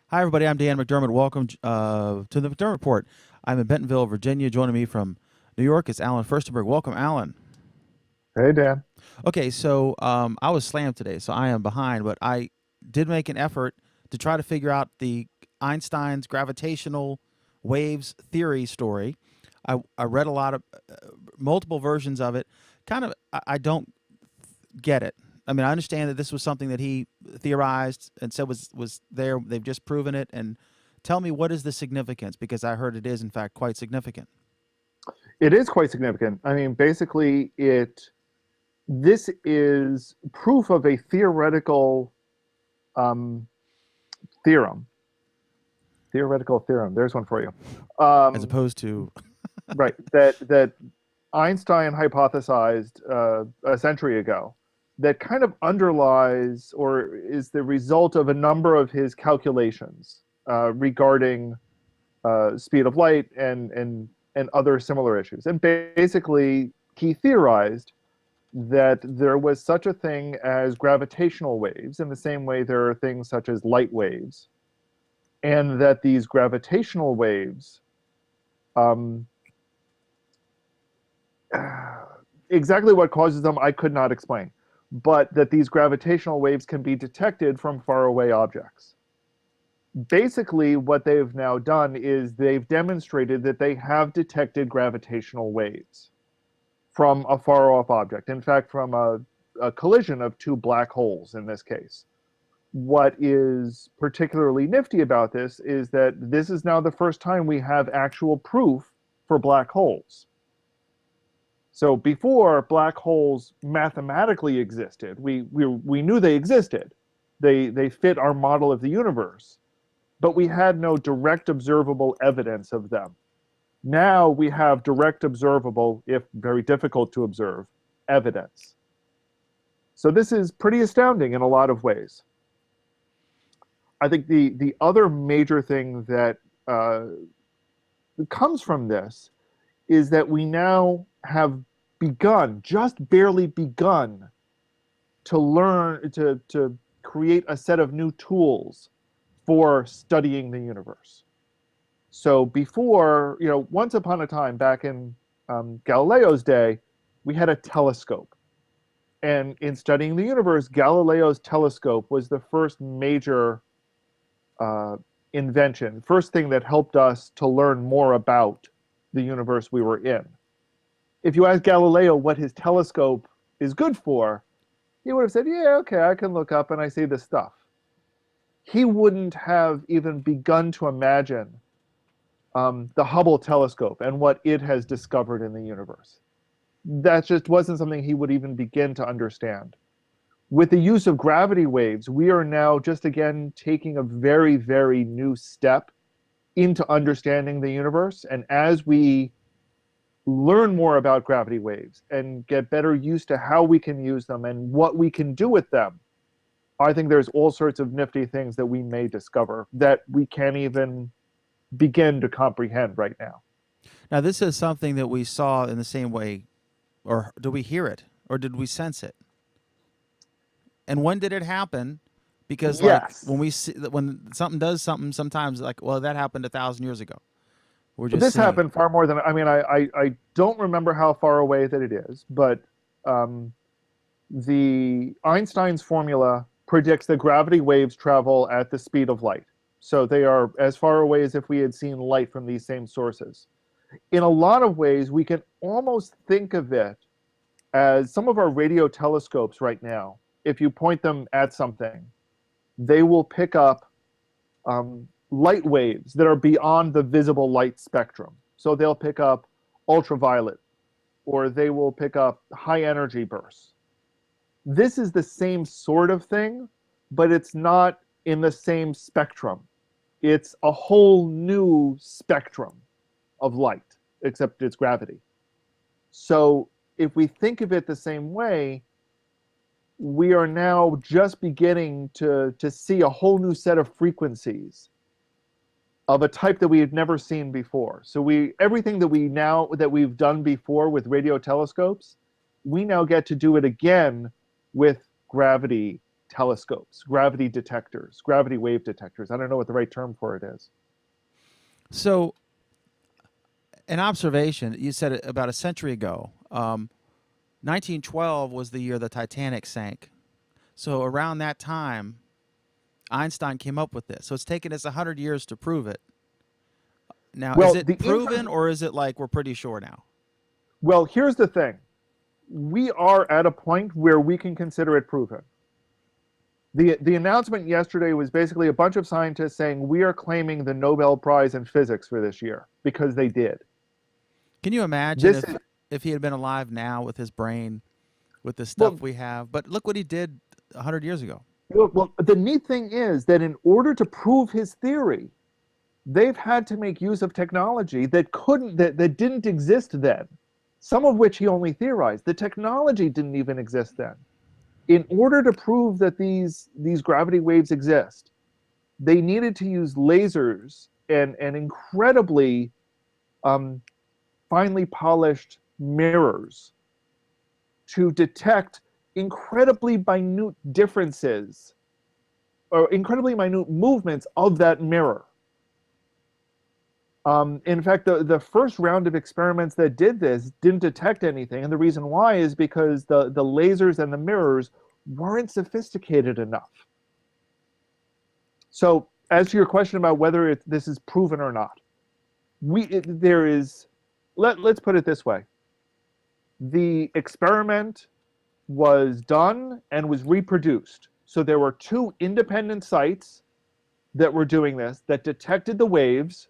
Hi, everybody. I'm Dan McDermott. Welcome to the McDermott Report. I'm in Bentonville, Virginia. Joining me from New York is Alan Furstenberg. Welcome, Alan. Hey, Dan. Okay, so I was slammed today, so I am behind, but I did make an effort to try to figure out the Einstein's gravitational waves theory story. I read a lot of multiple versions of it. Kind of, I don't get it. I mean, I understand that this was something that he theorized and said was there. They've just proven it. And tell me, what is the significance? Because I heard it is in fact quite significant. It is quite significant. I mean, basically, this is proof of a theoretical um, theorem. Theoretical theorem. There's one for you. As Um, opposed to right. That Einstein hypothesized a century ago. That kind of underlies or is the result of a number of his calculations regarding speed of light and other similar issues. And basically, he theorized that there was such a thing as gravitational waves in the same way there are things such as light waves, and that these gravitational waves, um, exactly what causes them, I could not explain, but that these gravitational waves can be detected from faraway objects. Basically, what they've now done is they've demonstrated that they have detected gravitational waves from a far off object. In fact, from a collision of two black holes in this case. What is particularly nifty about this is that this is now the first time we have actual proof for black holes. So before, black holes mathematically existed. We knew they existed. They fit our model of the universe, but we had no direct observable evidence of them. Now we have direct observable, if very difficult to observe, evidence. So this is pretty astounding in a lot of ways. I think the other major thing that comes from this is that we now have begun, just barely begun, to learn to create a set of new tools for studying the universe. So before, once upon a time back in Galileo's day, we had a telescope. And in studying the universe, Galileo's telescope was the first major uh, invention, first thing that helped us to learn more about the universe we were in. If you ask Galileo what his telescope is good for, he would have said, yeah, okay, I can look up and I see this stuff. He wouldn't have even begun to imagine the Hubble telescope and what it has discovered in the universe. That just wasn't something he would even begin to understand. With the use of gravity waves, we are now just again taking a very, very new step into understanding the universe. And as we learn more about gravity waves and get better used to how we can use them and what we can do with them, I think there's all sorts of nifty things that we may discover that we can't even begin to comprehend right now. now, this is something that we saw in the same way, or do we hear it, or did we sense it? And when did it happen? Because like when Yes. we see when something does something, sometimes like, well, that happened 1,000 years ago. We're just This seeing it. happened far more than, I mean, I don't remember how far away that it is, but um, the Einstein's formula predicts that gravity waves travel at the speed of light. So they are as far away as if we had seen light from these same sources. In a lot of ways, we can almost think of it as some of our radio telescopes right now. If you point them at something, they will pick up light waves that are beyond the visible light spectrum. So they'll pick up ultraviolet, or they will pick up high energy bursts. This is the same sort of thing, but it's not in the same spectrum. It's a whole new spectrum of light, except it's gravity. So if we think of it the same way, we are now just beginning to see a whole new set of frequencies of a type that we had never seen before. So everything that we've done before with radio telescopes, we now get to do it again with gravity telescopes, gravity detectors, gravity wave detectors. I don't know what the right term for it is. So, an observation you said it about a century ago. 1912 was the year the Titanic sank. So around that time, Einstein came up with this. So it's taken us 100 years to prove it. Now, is Well, it proven or is it like we're pretty sure now? well, here's the thing. We are at a point where we can consider it proven. The announcement yesterday was basically a bunch of scientists saying we are claiming the Nobel Prize in physics for this year because they did. Can you imagine This is if he had been alive now with his brain, with the stuff well, we have? But look what he did 100 years ago. well, the neat thing is that in order to prove his theory, they've had to make use of technology that didn't exist then. Some of which he only theorized. The technology didn't even exist then. In order to prove that these gravity waves exist, they needed to use lasers and incredibly um, finely polished mirrors to detect incredibly minute differences or incredibly minute movements of that mirror. In fact, the first round of experiments that did this didn't detect anything. And the reason why is because the lasers and the mirrors weren't sophisticated enough. So, as to your question about whether this is proven or not, there is, let's put it this way. The experiment was done and was reproduced. So there were two independent sites that were doing this that detected the waves.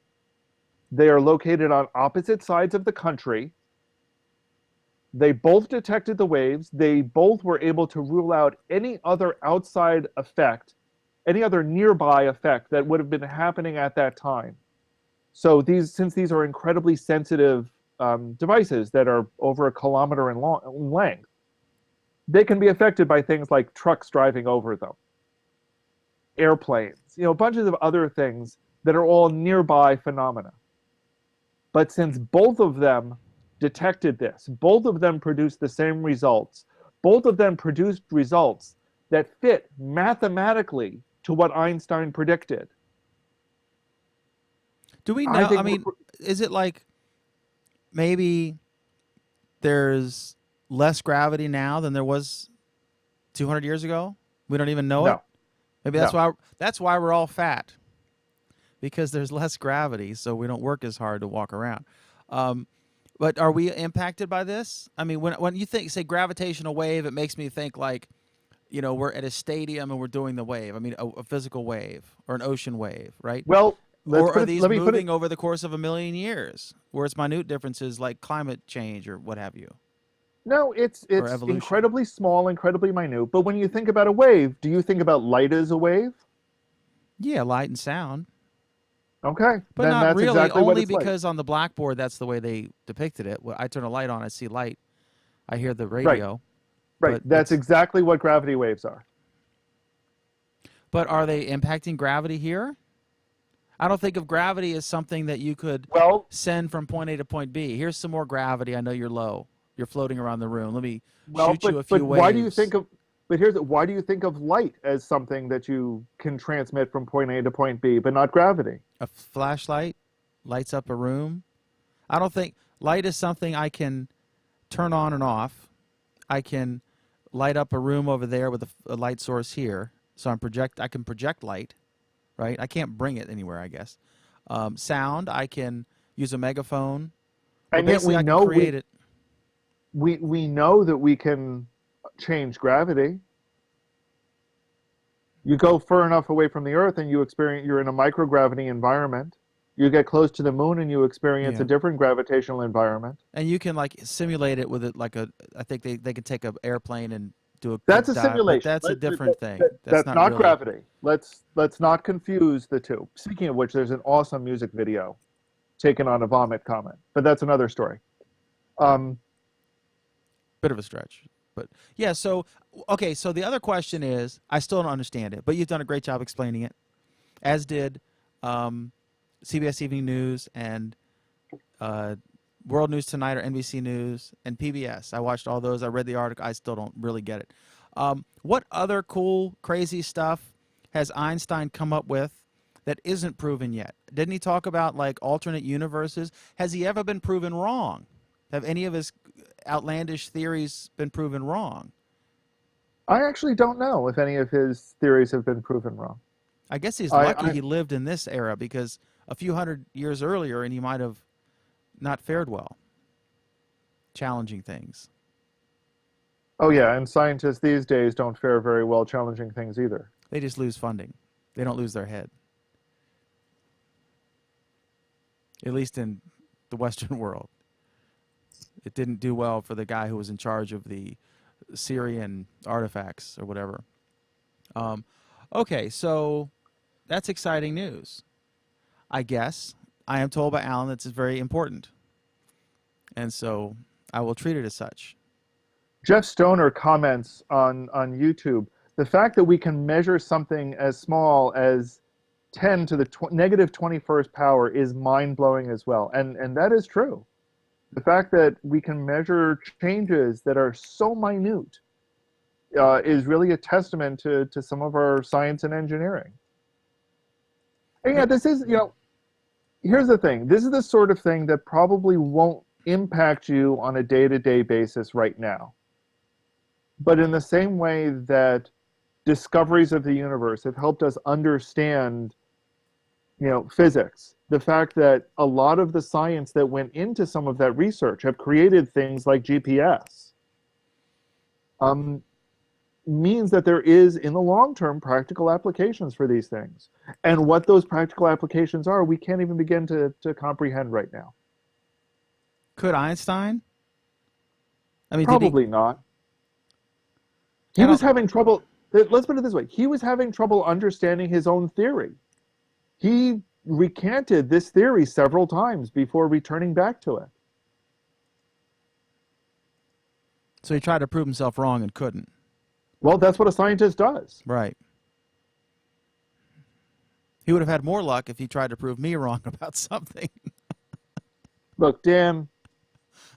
They are located on opposite sides of the country. They both detected the waves. They both were able to rule out any other outside effect, any other nearby effect that would have been happening at that time. So since these are incredibly sensitive devices that are over a kilometer in length, they can be affected by things like trucks driving over them, airplanes, bunches of other things that are all nearby phenomena. But since both of them detected this, both of them produced the same results, both of them produced results that fit mathematically to what Einstein predicted. Do we I know? I think mean, is it like maybe there's less gravity now than there was 200 years ago? We don't even know it. no, Maybe no. that's why we're all fat, because there's less gravity, so we don't work as hard to walk around. Um, but are we impacted by this? I mean, when you say gravitational wave, it makes me think like, we're at a stadium and we're doing the wave. I mean, a physical wave or an ocean wave, right? Well, Or are these let me put it. moving over the course of a million years, where it's minute differences like climate change or what have you, No, or it's evolution? incredibly small, incredibly minute. But when you think about a wave, do you think about light as a wave? Yeah, light and sound, Okay, but then not that's really. exactly what Only it's like. because on the blackboard that's the way they depicted it. When I turn a light on, I see light. I hear the Right, radio, right. but That's exactly what gravity waves are. are they impacting gravity here? I don't think of gravity as something that you could Well, send from point A to point B. Here's some more gravity. I know you're low. You're floating around the room. Let me well, shoot you a but few why do you waves. think of but here's why do you think of light as something that you can transmit from point A to point B, but not gravity? A flashlight lights up a room. I don't think light is something I can turn on and off. I can light up a room over there with a light source here. So I can project light, right? I can't bring it anywhere, I guess. Sound, I can use a megaphone, or And yet basically we I can know create it. we know that we can change gravity. You go far enough away from the Earth and you're in a microgravity environment. You get close to the moon and you experience a Yeah. different gravitational environment. And you can like simulate it with it like I think they can take an airplane and do a That's quick a dive, but simulation. that's a different thing. That's That's not not really. gravity. Let's not confuse the two. Speaking of which, there's an awesome music video taken on a vomit comment, but that's another story. Um, Bit of a stretch. But yeah, so okay, so the other question is I still don't understand it, but you've done a great job explaining it, as did um, CBS Evening News and uh, World News Tonight or NBC News and PBS. I watched all those. I read the article. I still don't really get it. What other cool, crazy stuff has Einstein come up with that isn't proven yet? Didn't he talk about like alternate universes? Has he ever been proven wrong? Have any of his outlandish theories been proven wrong? I actually don't know if any of his theories have been proven wrong. I guess he's I, lucky I he lived in this era because a few hundred years earlier and he might have not fared well, challenging things. oh yeah, and scientists these days don't fare very well challenging things either. They just lose funding. They don't lose their head, at least in the Western world. It didn't do well for the guy who was in charge of the Syrian artifacts or whatever. Um, okay, so that's exciting news. I guess I am told by Alan that it's very important, and so I will treat it as such. Jeff Stoner comments on YouTube, the fact that we can measure something as small as 10 to the negative 21st power is mind-blowing as well. And that is true. The fact that we can measure changes that are so minute is really a testament to some of our science and engineering. And yeah, this is, here's the thing. This is the sort of thing that probably won't impact you on a day-to-day basis right now. But in the same way that discoveries of the universe have helped us understand, physics, the fact that a lot of the science that went into some of that research have created things like GPS, means that there is, in the long term, practical applications for these things. And what those practical applications are, we can't even begin to comprehend right now. Could Einstein? I mean, did he? Probably not. He I was don't. having trouble. Let's put it this way. He was having trouble understanding his own theory. He recanted this theory several times before returning back to it. So he tried to prove himself wrong and couldn't. Well, that's what a scientist does. Right. He would have had more luck if he tried to prove me wrong about something. Look, Dan,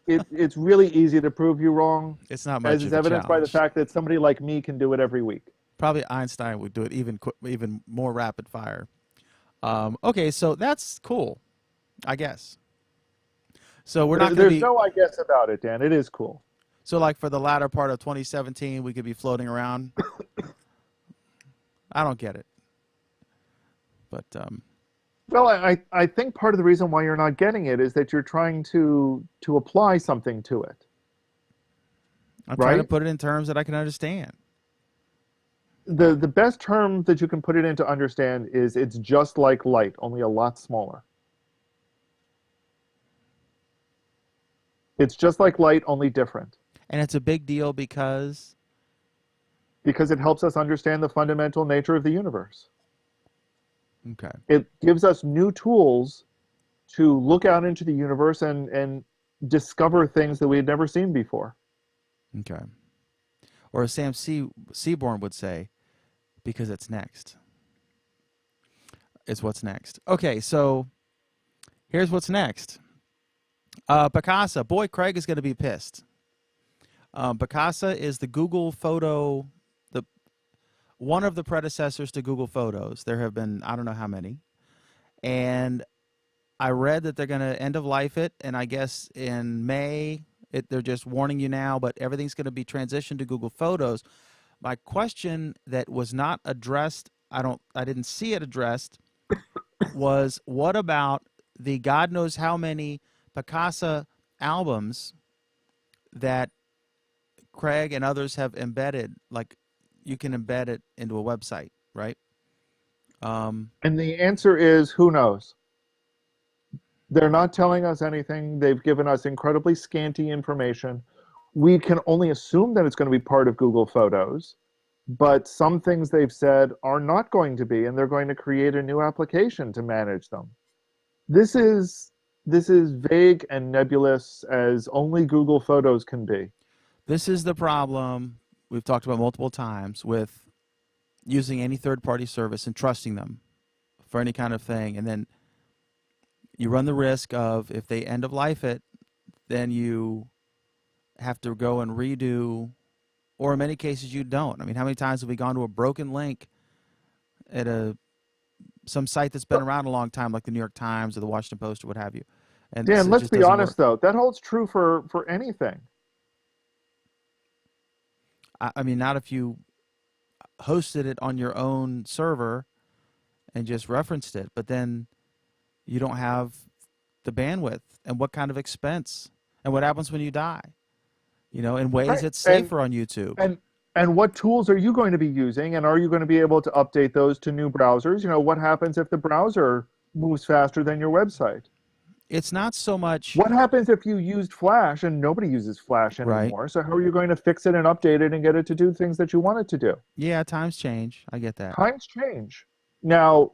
it's really easy to prove you wrong, It's not as much is of a evidenced by the challenge. fact that somebody like me can do it every week. Probably Einstein would do it even more rapid fire. Okay, so that's cool, I guess. So we're not going to There's be. no I guess about it, Dan. It is cool. So like for the latter part of 2017, we could be floating around. I don't get it, but Well, I think part of the reason why you're not getting it is that you're trying to apply something to it, I'm trying to right? put it in terms that I can understand. The best term that you can put it into understand is it's just like light, only a lot smaller. It's just like light, only different. And it's a big deal because Because it helps us understand the fundamental nature of the universe. okay, It gives us new tools to look out into the universe and discover things that we had never seen before. okay. Or as Seaborn would say, because it's next. It's what's next. Okay, so here's what's next. Picasa. Boy, Craig is going to be pissed. Picasa is the Google photo, the one of the predecessors to Google Photos. There have been, I don't know how many. And I read that they're going to end of life it, and I guess in May, they're just warning you now, but everything's going to be transitioned to Google Photos. My question that was not addressed, I didn't see it addressed, was what about the God knows how many Picasa albums that Craig and others have embedded? Like you can embed it into a website, right? And the answer is who knows? They're not telling us anything. They've given us incredibly scanty information. We can only assume that it's going to be part of Google Photos, but some things they've said are not going to be, and they're going to create a new application to manage them. This is vague and nebulous as only Google Photos can be. This is the problem we've talked about multiple times with using any third-party service and trusting them for any kind of thing, and then you run the risk of if they end of life it, then you have to go and redo or in many cases you don't. I mean, how many times have we gone to a broken link at some site that's been around a long time, like the New York Times or the Washington Post or what have you, and Dan, it let's just be doesn't honest work. though. That holds true for anything. I mean, not if you hosted it on your own server and just referenced it, but then you don't have the bandwidth and what kind of expense and what happens when you die. In ways Right. it's safer on YouTube. And and what tools are you going to be using, and are you going to be able to update those to new browsers? What happens if the browser moves faster than your website? It's not so much What happens if you used Flash and nobody uses Flash right. anymore? So how are you going to fix it and update it and get it to do things that you want it to do? Yeah, times change. I get that. Times change. Now,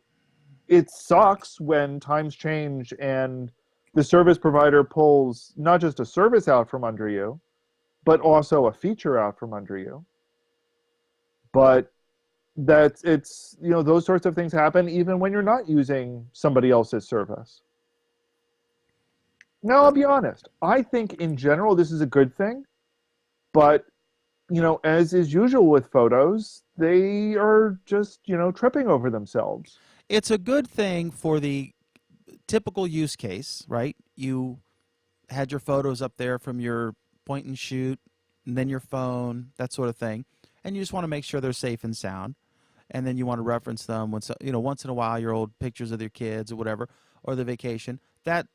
it sucks when times change and the service provider pulls not just a service out from under you, but also a feature out from under you. But those sorts of things happen even when you're not using somebody else's service. Now, I'll be honest. I think in general this is a good thing, but as is usual with photos, they are just, tripping over themselves. It's a good thing for the typical use case, right? You had your photos up there from your point and shoot, and then your phone, that sort of thing, and you just want to make sure they're safe and sound, and then you want to reference them once in a while, your old pictures of your kids or whatever, or the vacation. That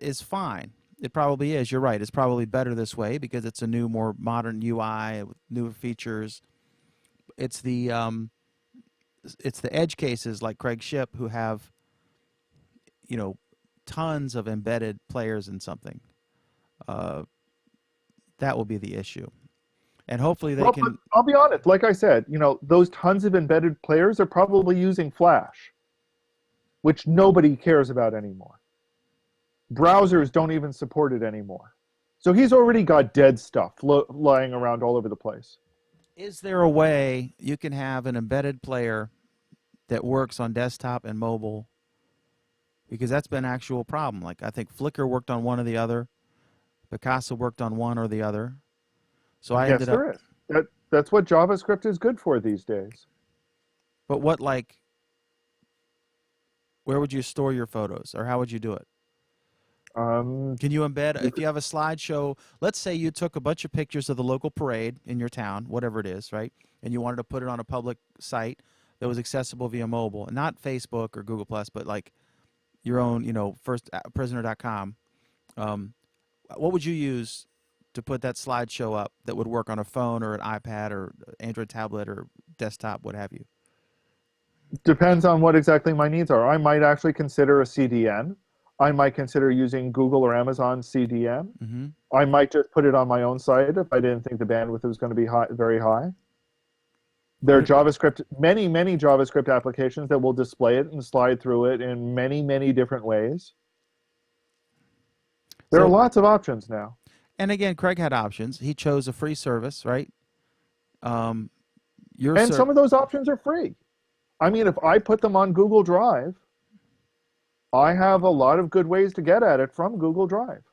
is fine. It probably is. You're right. It's probably better this way because it's a new, more modern UI with newer features. It's the edge cases like Craig Ship who have you know tons of embedded players in something. Uh, that will be the issue, and hopefully they Well, but can. I'll be honest. Like I said, those tons of embedded players are probably using Flash, which nobody cares about anymore. Browsers don't even support it anymore. So he's already got dead stuff lying around all over the place. Is there a way you can have an embedded player that works on desktop and mobile? Because that's been an actual problem. Like I think Flickr worked on one or the other, Picasso worked on one or the other. So I Yes, ended up. there is. That's what JavaScript is good for these days. But where would you store your photos, or how would you do it? Um, Can you embed, you if could- you have a slideshow, let's say you took a bunch of pictures of the local parade in your town, whatever it is, right? And you wanted to put it on a public site that was accessible via mobile, not Facebook or Google Plus, but like your own, first prisoner.com. Um, what would you use to put that slideshow up that would work on a phone or an iPad or Android tablet or desktop, what have you? Depends on what exactly my needs are. I might actually consider a CDN. I might consider using Google or Amazon CDN. Mm-hmm. I might just put it on my own site if I didn't think the bandwidth was going to be very high. There are But many JavaScript applications that will display it and slide through it in many different ways. There are so, lots of options now. and again, Craig had options. He chose a free service, right? Um, your And serv some of those options are free. I mean, if I put them on Google Drive, I have a lot of good ways to get at it from Google Drive.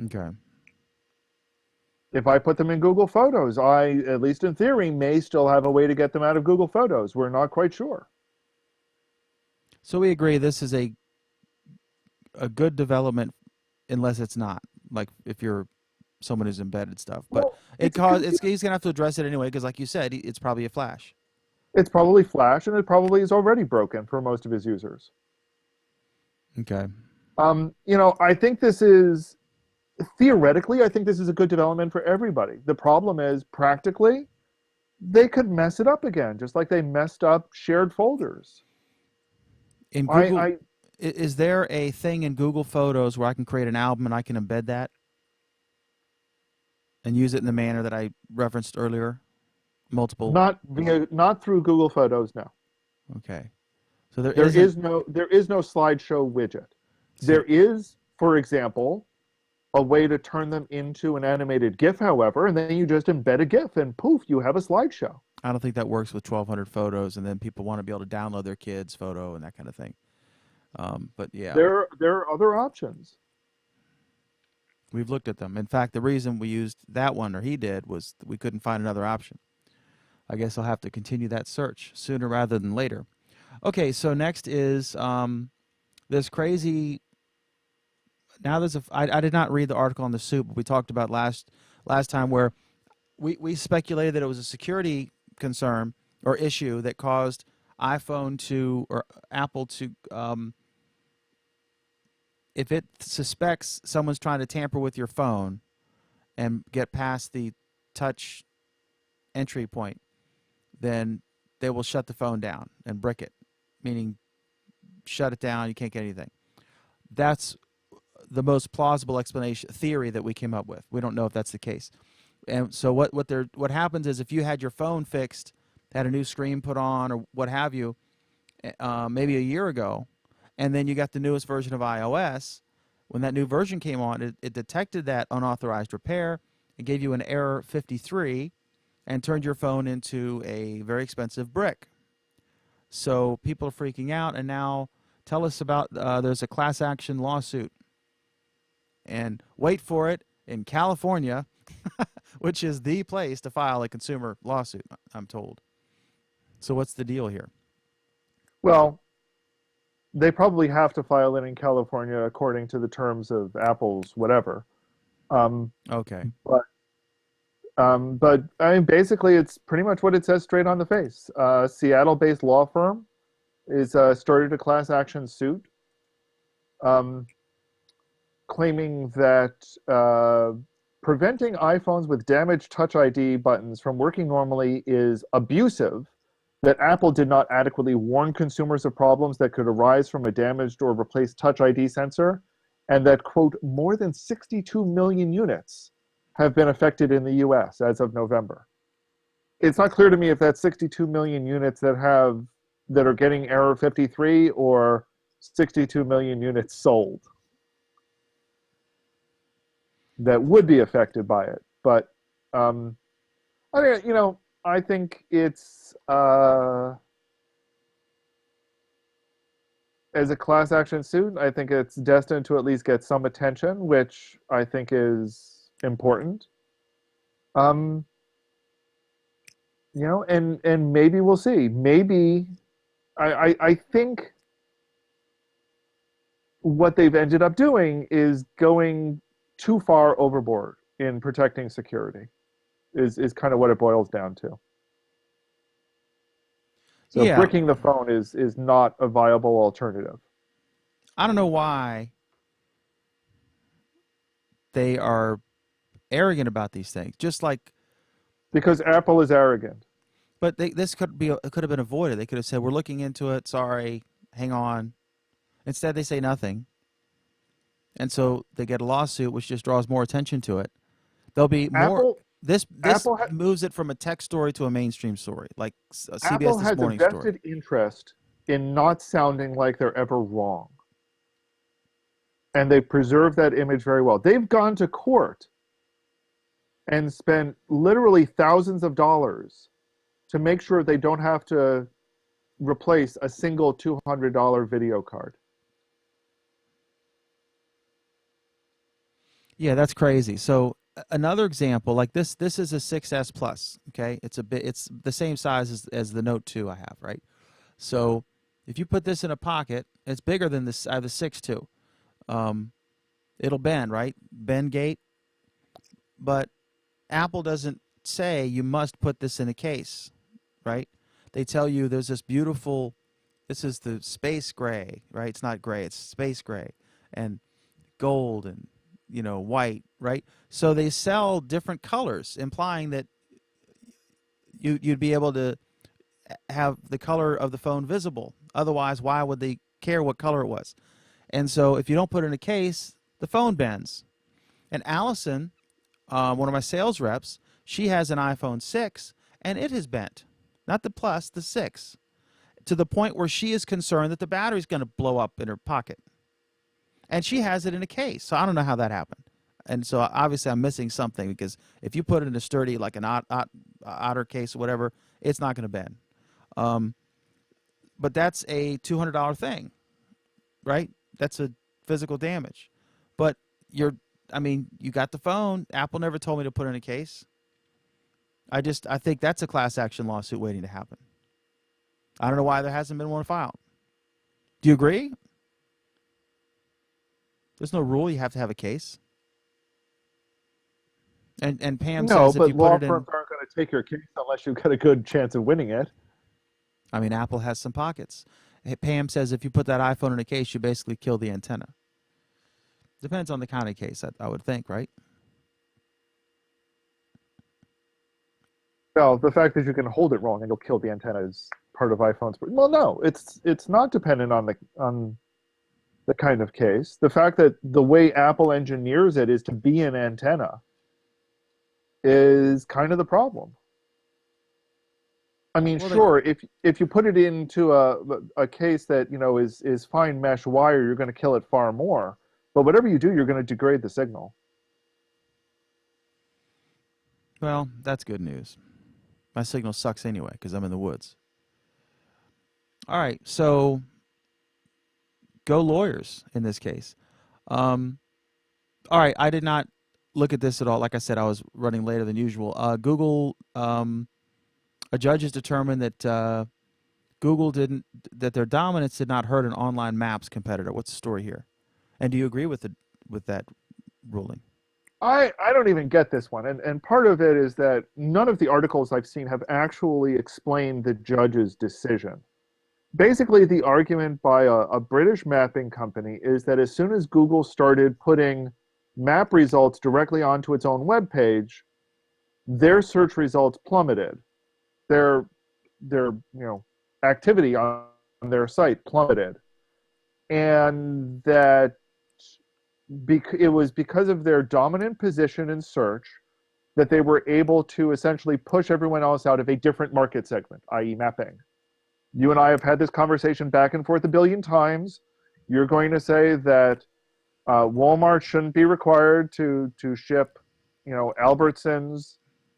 Okay. If I put them in Google Photos, I, at least in theory, may still have a way to get them out of Google Photos. We're not quite sure. So we agree this is a good development, unless it's not. Like if you're someone who's embedded stuff, but Well, it's a good, he's gonna have to address it anyway because, like you said, it's probably a flash. it's probably Flash, and it probably is already broken for most of his users. Okay. I think this is theoretically, I think this is a good development for everybody. The problem is practically, they could mess it up again, just like they messed up shared folders. In I, Google, I is there a thing in Google Photos where I can create an album and I can embed that and use it in the manner that I referenced earlier? Multiple. not through Google Photos now. Okay. So there There isn't. is no slideshow widget. So There is, for example, a way to turn them into an animated GIF, however, and then you just embed a GIF and poof, you have a slideshow. I don't think that works with 1,200 photos, and then people want to be able to download their kid's photo and that kind of thing. But yeah. There are other options. We've looked at them. In fact, the reason we used that one, or he did, was we couldn't find another option. I guess I'll have to continue that search sooner rather than later. Okay, so next is this crazy. Now there's a. I did not read the article on the soup, but we talked about last time where we speculated that it was a security concern or issue that caused iPhone to or Apple to if it suspects someone's trying to tamper with your phone and get past the touch entry point, then they will shut the phone down and brick it, meaning shut it down. You can't get anything. That's the most plausible explanation theory that we came up with. We don't know if that's the case. And so what happens is if you had your phone fixed, had a new screen put on or what have you, maybe a year ago, and then you got the newest version of iOS, when that new version came on, it detected that unauthorized repair. It gave you an error 53 and turned your phone into a very expensive brick. So people are freaking out, and now tell us about there's a class action lawsuit. And wait for it, in California, which is the place to file a consumer lawsuit, I'm told. So what's the deal here? Well, they probably have to file it in California according to the terms of Apple's whatever. Okay. But I mean, basically, it's pretty much what it says straight on the face. Seattle-based law firm is started a class action suit, claiming that preventing iPhones with damaged Touch ID buttons from working normally is abusive, that Apple did not adequately warn consumers of problems that could arise from a damaged or replaced Touch ID sensor, and that, quote, more than 62 million units have been affected in the US as of November. It's not clear to me if that's 62 million units that are getting error 53 or 62 million units sold that would be affected by it. But I mean, I think it's as a class action suit, I think it's destined to at least get some attention, which I think is important. Um, and maybe we'll see. Maybe I think what they've ended up doing is going too far overboard in protecting security. Is kind of what it boils down to. So Yeah, bricking the phone is not a viable alternative. I don't know why they are arrogant about these things. Just like, Because Apple is arrogant. but this could have been avoided. They could have said, "We're looking into it. Sorry, hang on." Instead, they say nothing, and so they get a lawsuit, which just draws more attention to it. There'll be more. Apple This Apple ha- moves it from a tech story to a mainstream story, like a CBS Apple This has a Morning story. vested interest in not sounding like they're ever wrong. And they preserve that image very well. They've gone to court and spent literally thousands of dollars to make sure they don't have to replace a single $200 video card. Yeah, that's crazy. So another example, like this is a 6S Plus. Okay, it's the same size as the Note 2 I have, right? So if you put this in a pocket, it's bigger than this. I have the 6 too. Um, it'll bend, right? Bend gate. But Apple doesn't say you must put this in a case, right? They tell you there's this beautiful. This is the space gray, right? It's not gray. It's space gray and gold and white, right? So they sell different colors, implying that you'd be able to have the color of the phone visible. Otherwise, why would they care what color it was? And so if you don't put it in a case, the phone bends. And Allison, one of my sales reps, she has an iPhone 6, and it has bent. Not the Plus, the 6, to the point where she is concerned that the battery's going to blow up in her pocket. And she has it in a case. So I don't know how that happened. And so obviously I'm missing something, because if you put it in a sturdy, like an otter case or whatever, it's not going to bend. But that's a $200 thing, right? That's a physical damage. But I mean, you got the phone. Apple never told me to put in a case. I think that's a class action lawsuit waiting to happen. I don't know why there hasn't been one filed. Do you agree? There's no rule you have to have a case. And Pam No, says if but you put law it in, firms aren't going to take your case unless you've got a good chance of winning it. I mean, Apple has some pockets. Pam says if you put that iPhone in a case, you basically kill the antenna. Depends on the kind of case, I would think, right? Well, the fact that you can hold it wrong and you'll kill the antenna is part of iPhones. Well, no, it's not dependent on the kind of case. The fact that the way Apple engineers it is to be an antenna is kind of the problem. I mean, Well, they, sure, if you put it into a case that is fine mesh wire, you're going to kill it far more. But whatever you do, you're going to degrade the signal. well, that's good news. My signal sucks anyway because I'm in the woods. All right, so go lawyers in this case. Um, all right, I did not look at this at all. Like I said, I was running later than usual. Google, a judge has determined that Google didn't that their dominance did not hurt an online maps competitor. What's the story here? And do you agree with that ruling? I don't even get this one. And part of it is that none of the articles I've seen have actually explained the judge's decision. Basically, the argument by a British mapping company is that as soon as Google started putting map results directly onto its own web page, their search results plummeted. Their activity on their site plummeted, and that it was because of their dominant position in search that they were able to essentially push everyone else out of a different market segment, i.e., mapping. You and I have had this conversation back and forth a billion times. You're going to say that Walmart shouldn't be required to ship, Albertsons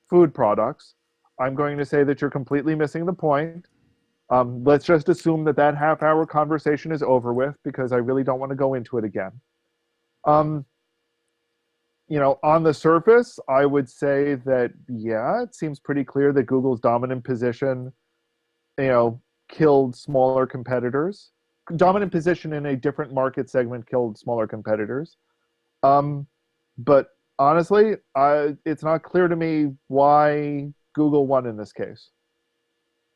food products. I'm going to say that you're completely missing the point. Let's just assume that half-hour conversation is over with because I really don't want to go into it again. Um, on the surface, I would say that, yeah, it seems pretty clear that Google's dominant position, you know, killed smaller competitors. Dominant position in a different market segment killed smaller competitors. Um, but honestly, it's not clear to me why Google won in this case.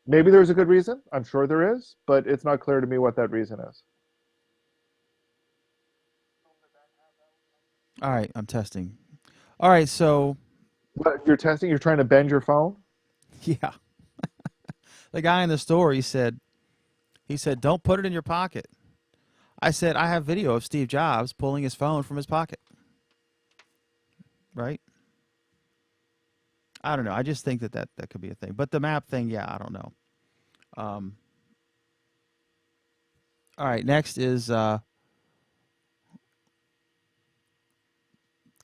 Maybe there's a good reason. I'm sure there is, but it's not clear to me what that reason is. All right, I'm testing. All right, so What, you're testing? You're trying to bend your phone? yeah, the guy in the store he said don't put it in your pocket. I said I have video of Steve Jobs pulling his phone from his pocket. Right? I don't know. I just think that could be a thing. But the map thing, yeah, I don't know. Um, all right, next is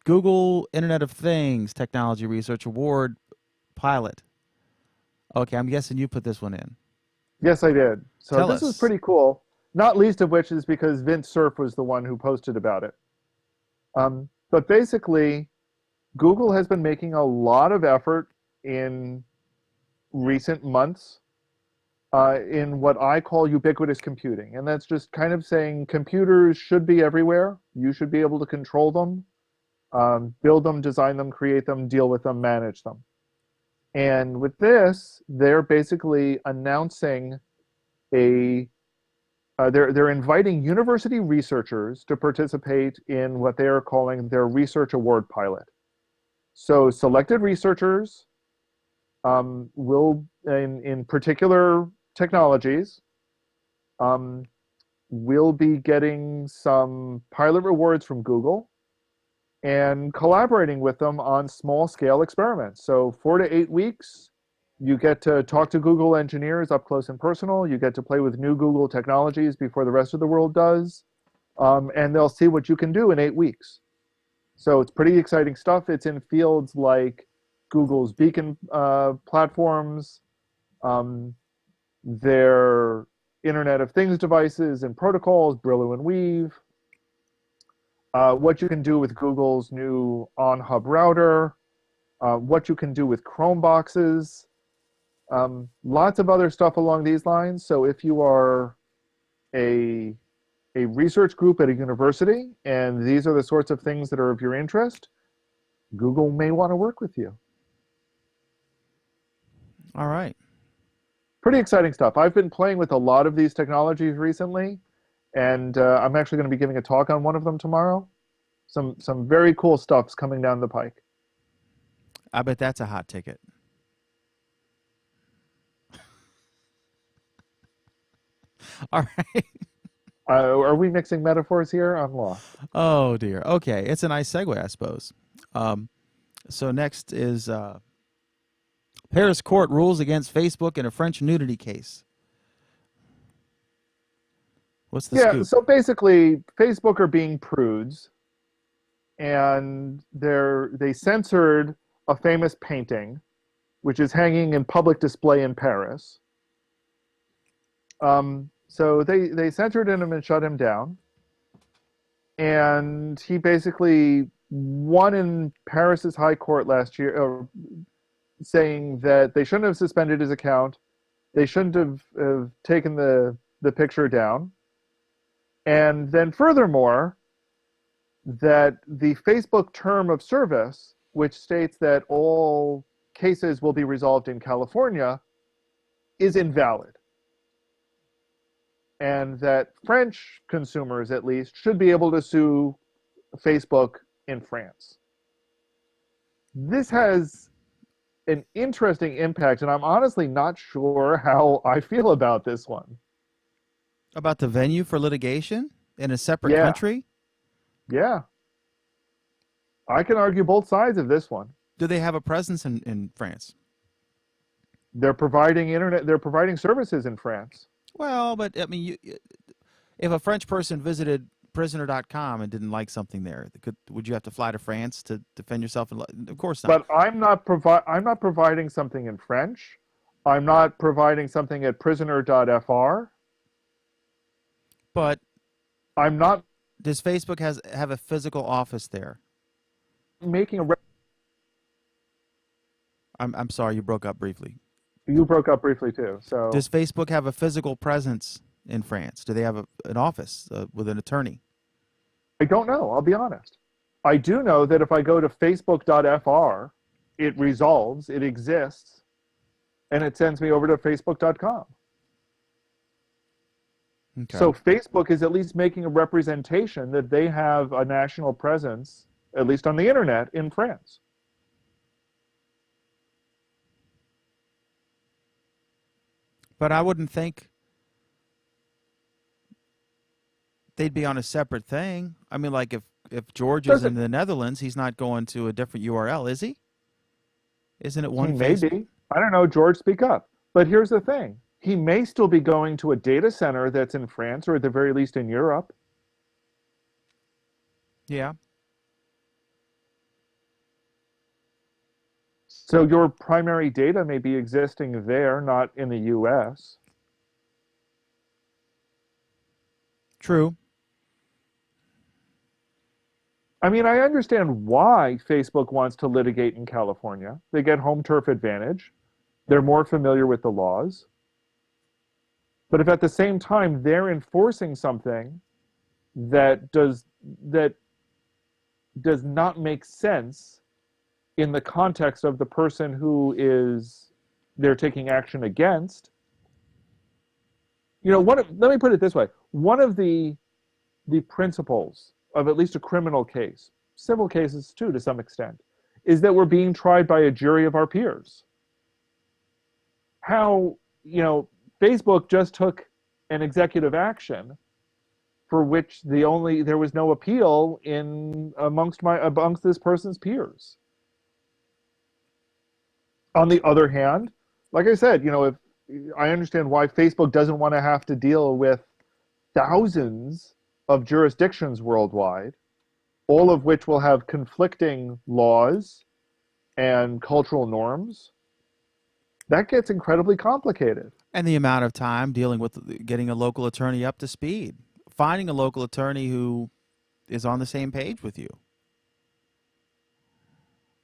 Google Internet of Things Technology Research Award pilot. Okay, I'm guessing you put this one in. Yes, I did. So Tell this is us. pretty cool. Not least of which is because Vince Cerf was the one who posted about it. But basically, Google has been making a lot of effort in recent months in what I call ubiquitous computing. And that's just kind of saying computers should be everywhere. You should be able to control them, build them, design them, create them, deal with them, manage them. And with this, they're basically announcing a they're inviting university researchers to participate in what they are calling their research award pilot. So selected researchers will, in particular technologies, um, will be getting some pilot rewards from Google and collaborating with them on small scale experiments. So 4 to 8 weeks, you get to talk to Google engineers up close and personal. You get to play with new Google technologies before the rest of the world does. And they'll see what you can do in 8 weeks. So it's pretty exciting stuff. It's in fields like Google's Beacon platforms, um, their Internet of Things devices and protocols, Brillo and Weave, what you can do with Google's new on-hub router, what you can do with Chrome boxes, lots of other stuff along these lines. So if you are a a research group at a university and these are the sorts of things that are of your interest, Google may want to work with you. All right. Pretty exciting stuff. I've been playing with a lot of these technologies recently, and I'm actually going to be giving a talk on one of them tomorrow. Some very cool stuff's coming down the pike. I bet that's a hot ticket. All right. Are we mixing metaphors here? I'm lost. Oh dear. Okay, it's a nice segue, I suppose. Um, so next is Paris court rules against Facebook in a French nudity case. What's the Yeah, scoop? so basically, Facebook are being prudes, and they censored a famous painting, which is hanging in public display in Paris. So they censored him and shut him down, and he basically won in Paris's high court last year, saying that they shouldn't have suspended his account, they shouldn't have taken the picture down, and then furthermore, that the Facebook term of service, which states that all cases will be resolved in California, is invalid. And that French consumers, at least, should be able to sue Facebook in France. This has an interesting impact, and I'm honestly not sure how I feel about this one. About the venue for litigation in a separate Yeah, country? yeah. I can argue both sides of this one. Do they have a presence in France? They're providing services in France. Well, but I mean, if a French person visited prisoner.com and didn't like something there, would you have to fly to France to defend yourself? Of course not. But I'm not providing something in French. I'm not providing something at prisoner.fr. But I'm not does Facebook have a physical office there? making a I'm sorry, you broke up briefly. You broke up briefly too. So Does Facebook have a physical presence in France? Do they have an office with an attorney? I don't know. I'll be honest. I do know that if I go to facebook.fr, it resolves, it exists, and it sends me over to facebook.com. Okay. So Facebook is at least making a representation that they have a national presence, at least on the internet, in France. But I wouldn't think they'd be on a separate thing. I mean, like if George is in Doesn't the Netherlands, he's not going to a different URL, is he? Isn't it he one may face? be? I don't know, George, speak up. But here's the thing. He may still be going to a data center that's in France or at the very least in Europe. Yeah. So your primary data may be existing there, not in the US. True. I mean, I understand why Facebook wants to litigate in California. They get home turf advantage. They're more familiar with the laws. But if at the same time they're enforcing something that does not make sense in the context of the person who is they're taking action against, let me put it this way. One of the principles of at least a criminal case, civil cases too to some extent, is that we're being tried by a jury of our peers. How, Facebook just took an executive action for which there was no appeal in amongst this person's peers. On the other hand, like I said, if I understand why Facebook doesn't want to have to deal with thousands of jurisdictions worldwide, all of which will have conflicting laws and cultural norms, that gets incredibly complicated. And the amount of time dealing with getting a local attorney up to speed, finding a local attorney who is on the same page with you.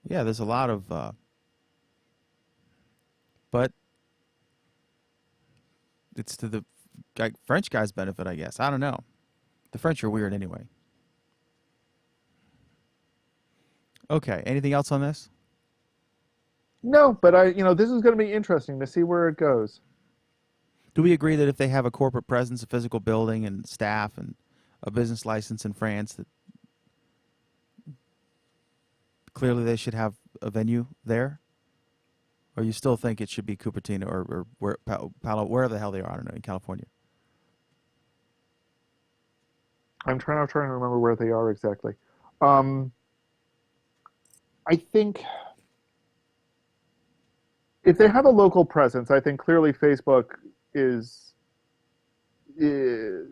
Yeah, there's a lot of, but it's to the French guy's benefit, I guess. I don't know. The French are weird anyway. Okay. Anything else on this? No, but this is going to be interesting to see where it goes. Do we agree that if they have a corporate presence, a physical building, and staff, and a business license in France, that clearly they should have a venue there? Or you still think it should be Cupertino or Palo, wherever the hell they are? I don't know, in California. I'm trying to remember where they are exactly. Um, I think if they have a local presence, I think clearly Facebook is eh,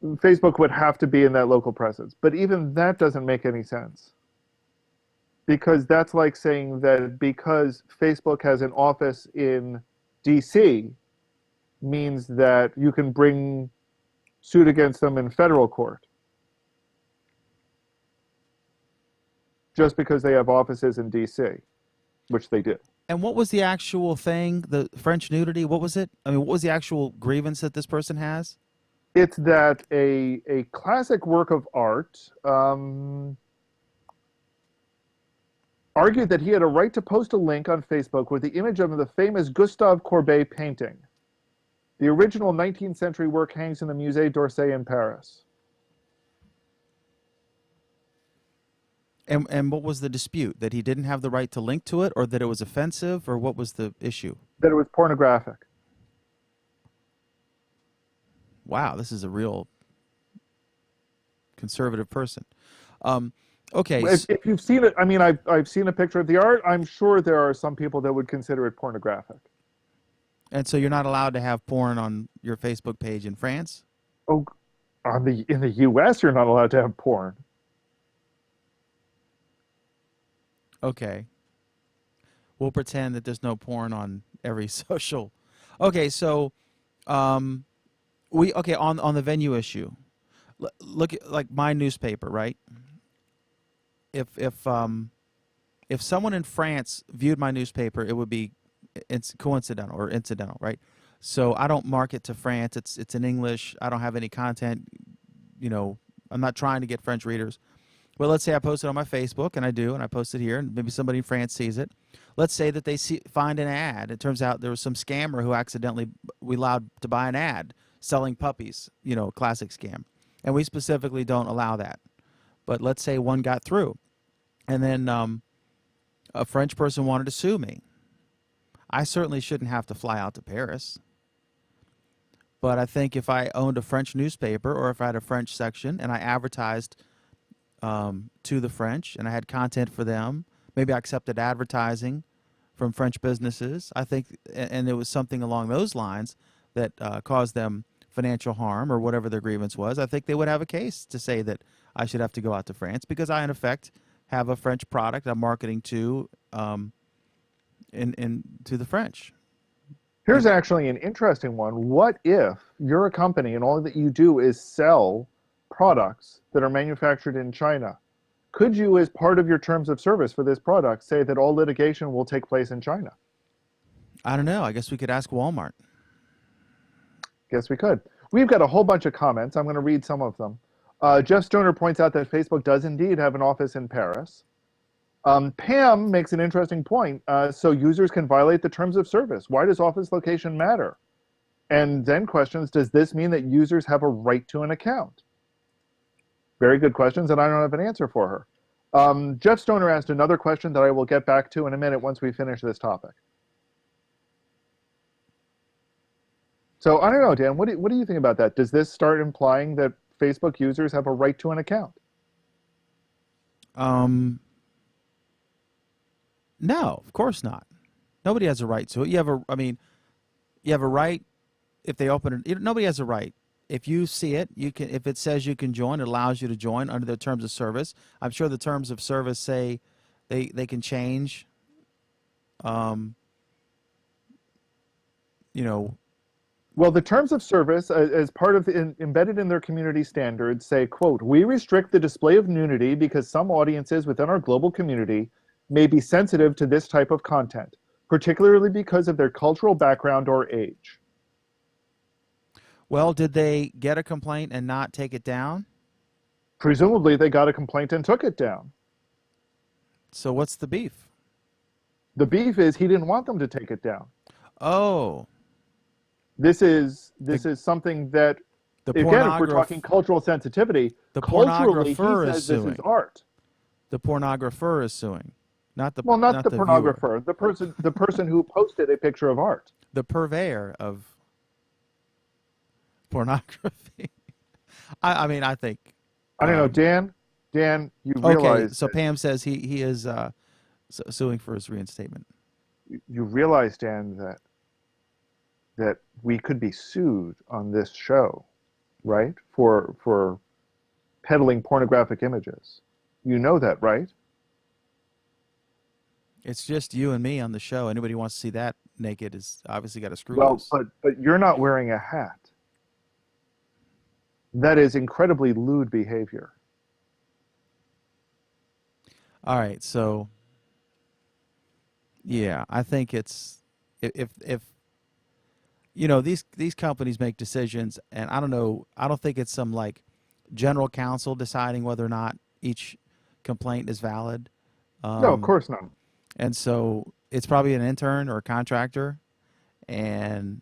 Facebook would have to be in that local presence. But even that doesn't make any sense because that's like saying that because Facebook has an office in DC means that you can bring suit against them in federal court just because they have offices in DC, which they do. And what was the actual thing? The French nudity? What was it? I mean, what was the actual grievance that this person has? It's that a classic work of art argued that he had a right to post a link on Facebook with the image of the famous Gustave Courbet painting. The original 19th century work hangs in the Musée d'Orsay in Paris. And what was the dispute? That he didn't have the right to link to it, or that it was offensive, or what was the issue? That it was pornographic. Wow, this is a real conservative person. Okay, If you've seen it, I mean, I've seen a picture of the art. I'm sure there are some people that would consider it pornographic. and so you're not allowed to have porn on your Facebook page in France? Oh, in the U.S., you're not allowed to have porn. Okay. We'll pretend that there's no porn on every social. Okay, so we okay on the venue issue. Look at like my newspaper, right? If someone in France viewed my newspaper, it would be it's coincidental or incidental, right? So I don't market to France. It's in English. I don't have any content. I'm not trying to get French readers. Well, let's say I post it on my Facebook, and I do, and I post it here, and maybe somebody in France sees it. Let's say that they find an ad. It turns out there was some scammer who accidentally we allowed to buy an ad selling puppies, classic scam. And we specifically don't allow that. But let's say one got through, and then a French person wanted to sue me. I certainly shouldn't have to fly out to Paris. But I think if I owned a French newspaper or if I had a French section and I advertised to the French and I had content for them, maybe I accepted advertising from French businesses, I think, and it was something along those lines that caused them financial harm or whatever their grievance was, I think they would have a case to say that I should have to go out to France because I, in effect, have a French product I'm marketing to to the French. Here's actually an interesting one. What if you're a company and all that you do is sell products that are manufactured in China? Could you, as part of your terms of service for this product, say that all litigation will take place in China? I don't know. I guess we could ask Walmart. Guess we could. We've got a whole bunch of comments. I'm going to read some of them. Jeff Stoner points out that Facebook does indeed have an office in Paris. Pam makes an interesting point. So users can violate the terms of service. Why does office location matter? And then questions, does this mean that users have a right to an account? Very good questions, and I don't have an answer for her. Jeff Stoner asked another question that I will get back to in a minute once we finish this topic. So I don't know, Dan, what do you think about that? Does this start implying that Facebook users have a right to an account? No, of course not. Nobody has a right to it. You have a right if they open it. Nobody has a right. If you see it, you can. If it says you can join, it allows you to join under the terms of service. I'm sure the terms of service say they can change. You know, Well, the terms of service, as part of embedded in their community standards, say, "quote: We restrict the display of nudity because some audiences within our global community may be sensitive to this type of content, particularly because of their cultural background or age." Well, did they get a complaint and not take it down? Presumably, they got a complaint and took it down. So what's the beef? The beef is he didn't want them to take it down. Oh, This the is something that, the again, if we're pornograph talking cultural sensitivity, the culturally he pornographer is says this is suing. art. The pornographer is suing, Well, not not the the viewer. pornographer, the person who posted a picture of art. The purveyor of pornography. I mean, I think. I don't know, Um, Dan, you okay, realize so Pam says he is suing for his reinstatement. you realize, Dan, that we could be sued on this show, right? For peddling pornographic images. You know that, right? It's just you and me on the show. Anybody who wants to see that naked is obviously got a screw Well, loose. but you're not wearing a hat. That is incredibly lewd behavior. All right, so yeah, I think it's if you know these companies make decisions, and I don't know, I don't think it's some like general counsel deciding whether or not each complaint is valid. No, of Um, course not. and so it's probably an intern or a contractor, and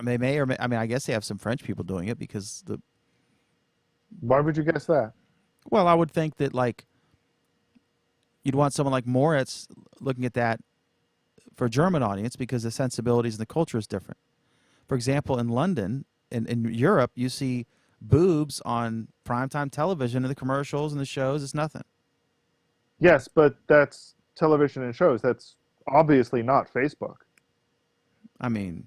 they may or may, I mean, I guess they have some French people doing it because the Why would you guess that? well, I would think that like you'd want someone like Moritz looking at that for a German audience because the sensibilities and the culture is different. For example, in London, in Europe, you see boobs on primetime television and the commercials and the shows. It's nothing. Yes, but that's television and shows. That's obviously not Facebook. I mean,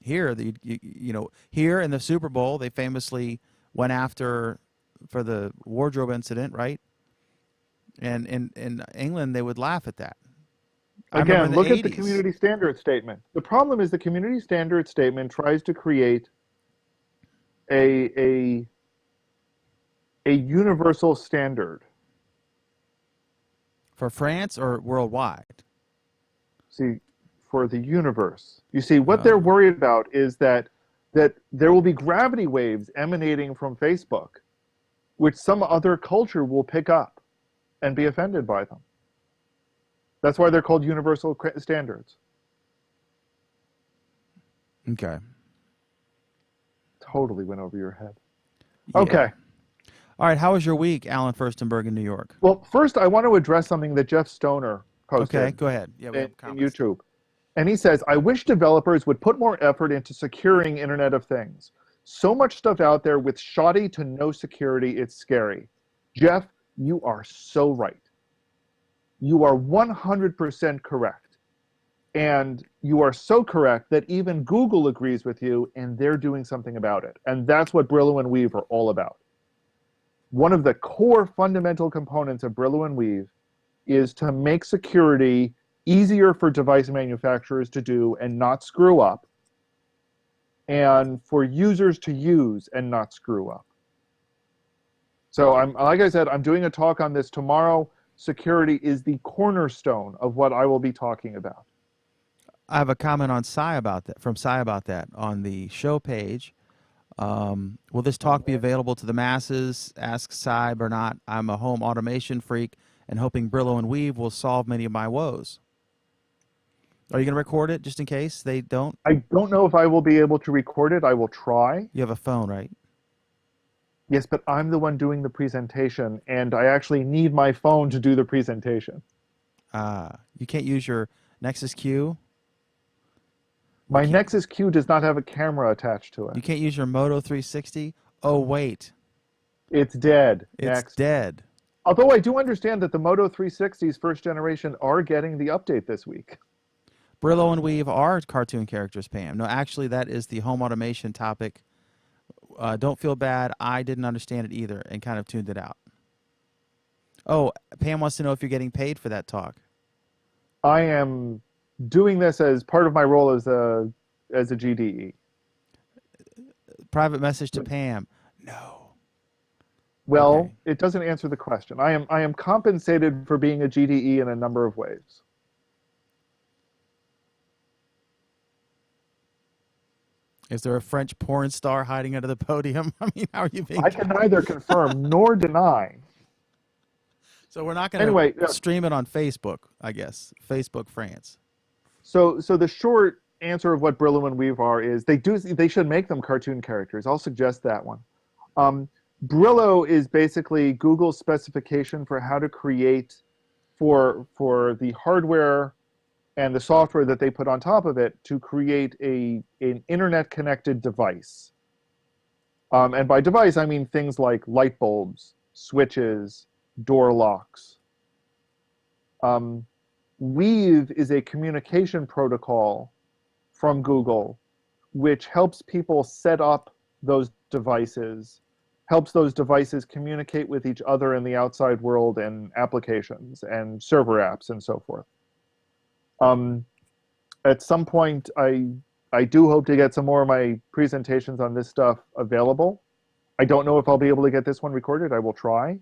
here, you know, here in the Super Bowl, they famously went after for the wardrobe incident, right? And in England, they would laugh at that. I remember in Again, the look at the 80s. community standard statement. The problem is the community standard statement tries to create a a a universal standard. For France or worldwide? See, for the universe. You see, what they're Uh, worried about is that there will be gravity waves emanating from Facebook, which some other culture will pick up and be offended by them. That's why they're called universal standards. okay. Totally went over your head. Yeah. Okay. All right. How was your week, Alan Furstenberg in New York? Well, first, I want to address something that Jeff Stoner Okay. posted Go ahead. Yeah, we have in comments. YouTube. And he says, "I wish developers would put more effort into securing Internet of Things. So much stuff out there with shoddy to no security, it's scary." Jeff, you are so right. You are 100% correct. And you are so correct that even Google agrees with you and they're doing something about it. And that's what Brillo and Weave are all about. One of the core fundamental components of Brillo and Weave is to make security easier for device manufacturers to do and not screw up, and for users to use and not screw up. So I'm, like I said, I'm doing a talk on this tomorrow. Security is the cornerstone of what I will be talking about. I have a comment on Psy about that from Psy about that on the show page. Will this talk be available to the masses? Ask Psy Bernat. I'm a home automation freak and hoping Brillo and Weave will solve many of my woes. Are you going to record it just in case they don't? I don't know if I will be able to record it. I will try. You have a phone, right? Yes, but I'm the one doing the presentation, and I actually need my phone to do the presentation. You can't use your Nexus Q. You My can't. Nexus Q does not have a camera attached to it. You can't use your Moto 360. Oh wait, It's dead. it's Next. dead. Although I do understand that the Moto 360's first generation are getting the update this week. Brillo and Weave are cartoon characters, Pam. No, actually, that is the home automation topic. Don't feel bad. I didn't understand it either and kind of tuned it out. Oh, Pam wants to know if you're getting paid for that talk. I am doing this as part of my role as a GDE. Private message to Pam. No. Well, Okay. it doesn't answer the question. I am compensated for being a GDE in a number of ways. Is there a French porn star hiding under the podium? I mean, how are you being? I can neither confirm nor deny. So we're not going to Anyway, stream it on Facebook, I guess. Facebook France. so the short answer of what Brillo and Weave are is they should make them cartoon characters. I'll suggest that one. Um, Brillo is basically Google's specification for how to create for the hardware and the software that they put on top of it to create an internet connected device. And by device, I mean things like light bulbs, switches, door locks. Um, Weave is a communication protocol from Google, which helps people set up those devices, helps those devices communicate with each other in the outside world and applications and server apps and so forth. Um, at some point, I do hope to get some more of my presentations on this stuff available. I don't know if I'll be able to get this one recorded. I will try.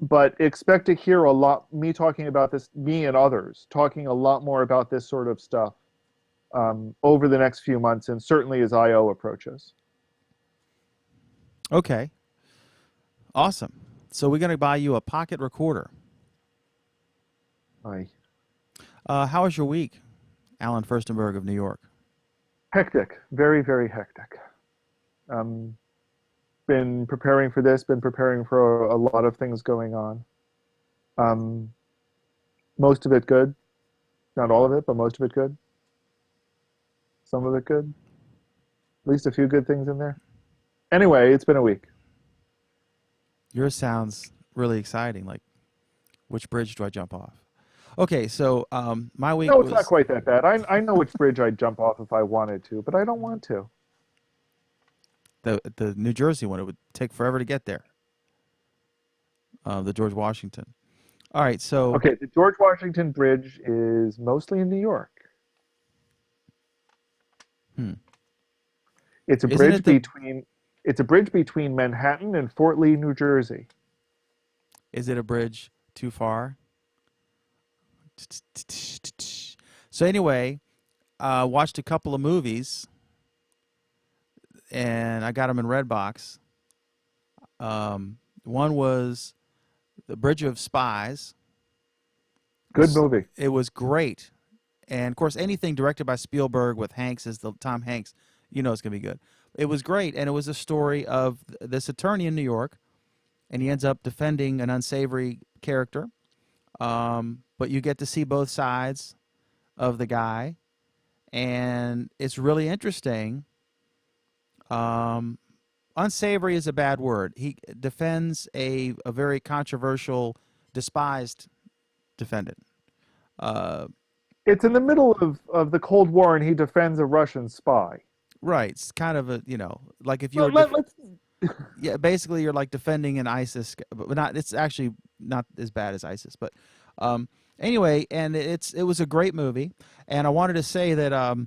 But expect to hear a lot, me talking about this, me and others, talking a lot more about this sort of stuff over the next few months, and certainly as I/O approaches. Okay. Awesome. So we're going to buy you a pocket recorder. Aye. How was your week, Alan Furstenberg of New York? Hectic, very, very hectic. Been preparing for this, been preparing for a lot of things going on. Most of it good. Not all of it, but most of it good. Some of it good. At least a few good things in there. Anyway, it's been a week. Yours sounds really exciting. Like, which bridge do I jump off? Okay, so my week No, it's not was quite that bad. I know which bridge I'd jump off if I wanted to, but I don't want to. the New Jersey one. It would take forever to get there. The George Washington. All right, so Okay, the George Washington Bridge is mostly in New York. hmm. It's a Isn't bridge it the between it's a bridge between Manhattan and Fort Lee, New Jersey. is it a bridge too far? So anyway, watched a couple of movies, and I got them in Redbox. One was The Bridge of Spies. Good movie. It was great, and of course, anything directed by Spielberg with Hanks as the Tom Hanks, you know it's gonna be good. It was great, and it was a story of this attorney in New York, and he ends up defending an unsavory character. But you get to see both sides of the guy, and it's really interesting. Um, Unsavory is a bad word. He defends a very controversial, despised defendant. Uh, It's in the middle of the Cold War, and he defends a Russian spy. right. It's kind of a, like if you Well, were, let's. yeah, basically you're like defending an ISIS, but not, it's actually not as bad as ISIS. But anyway, and it was a great movie. And I wanted to say that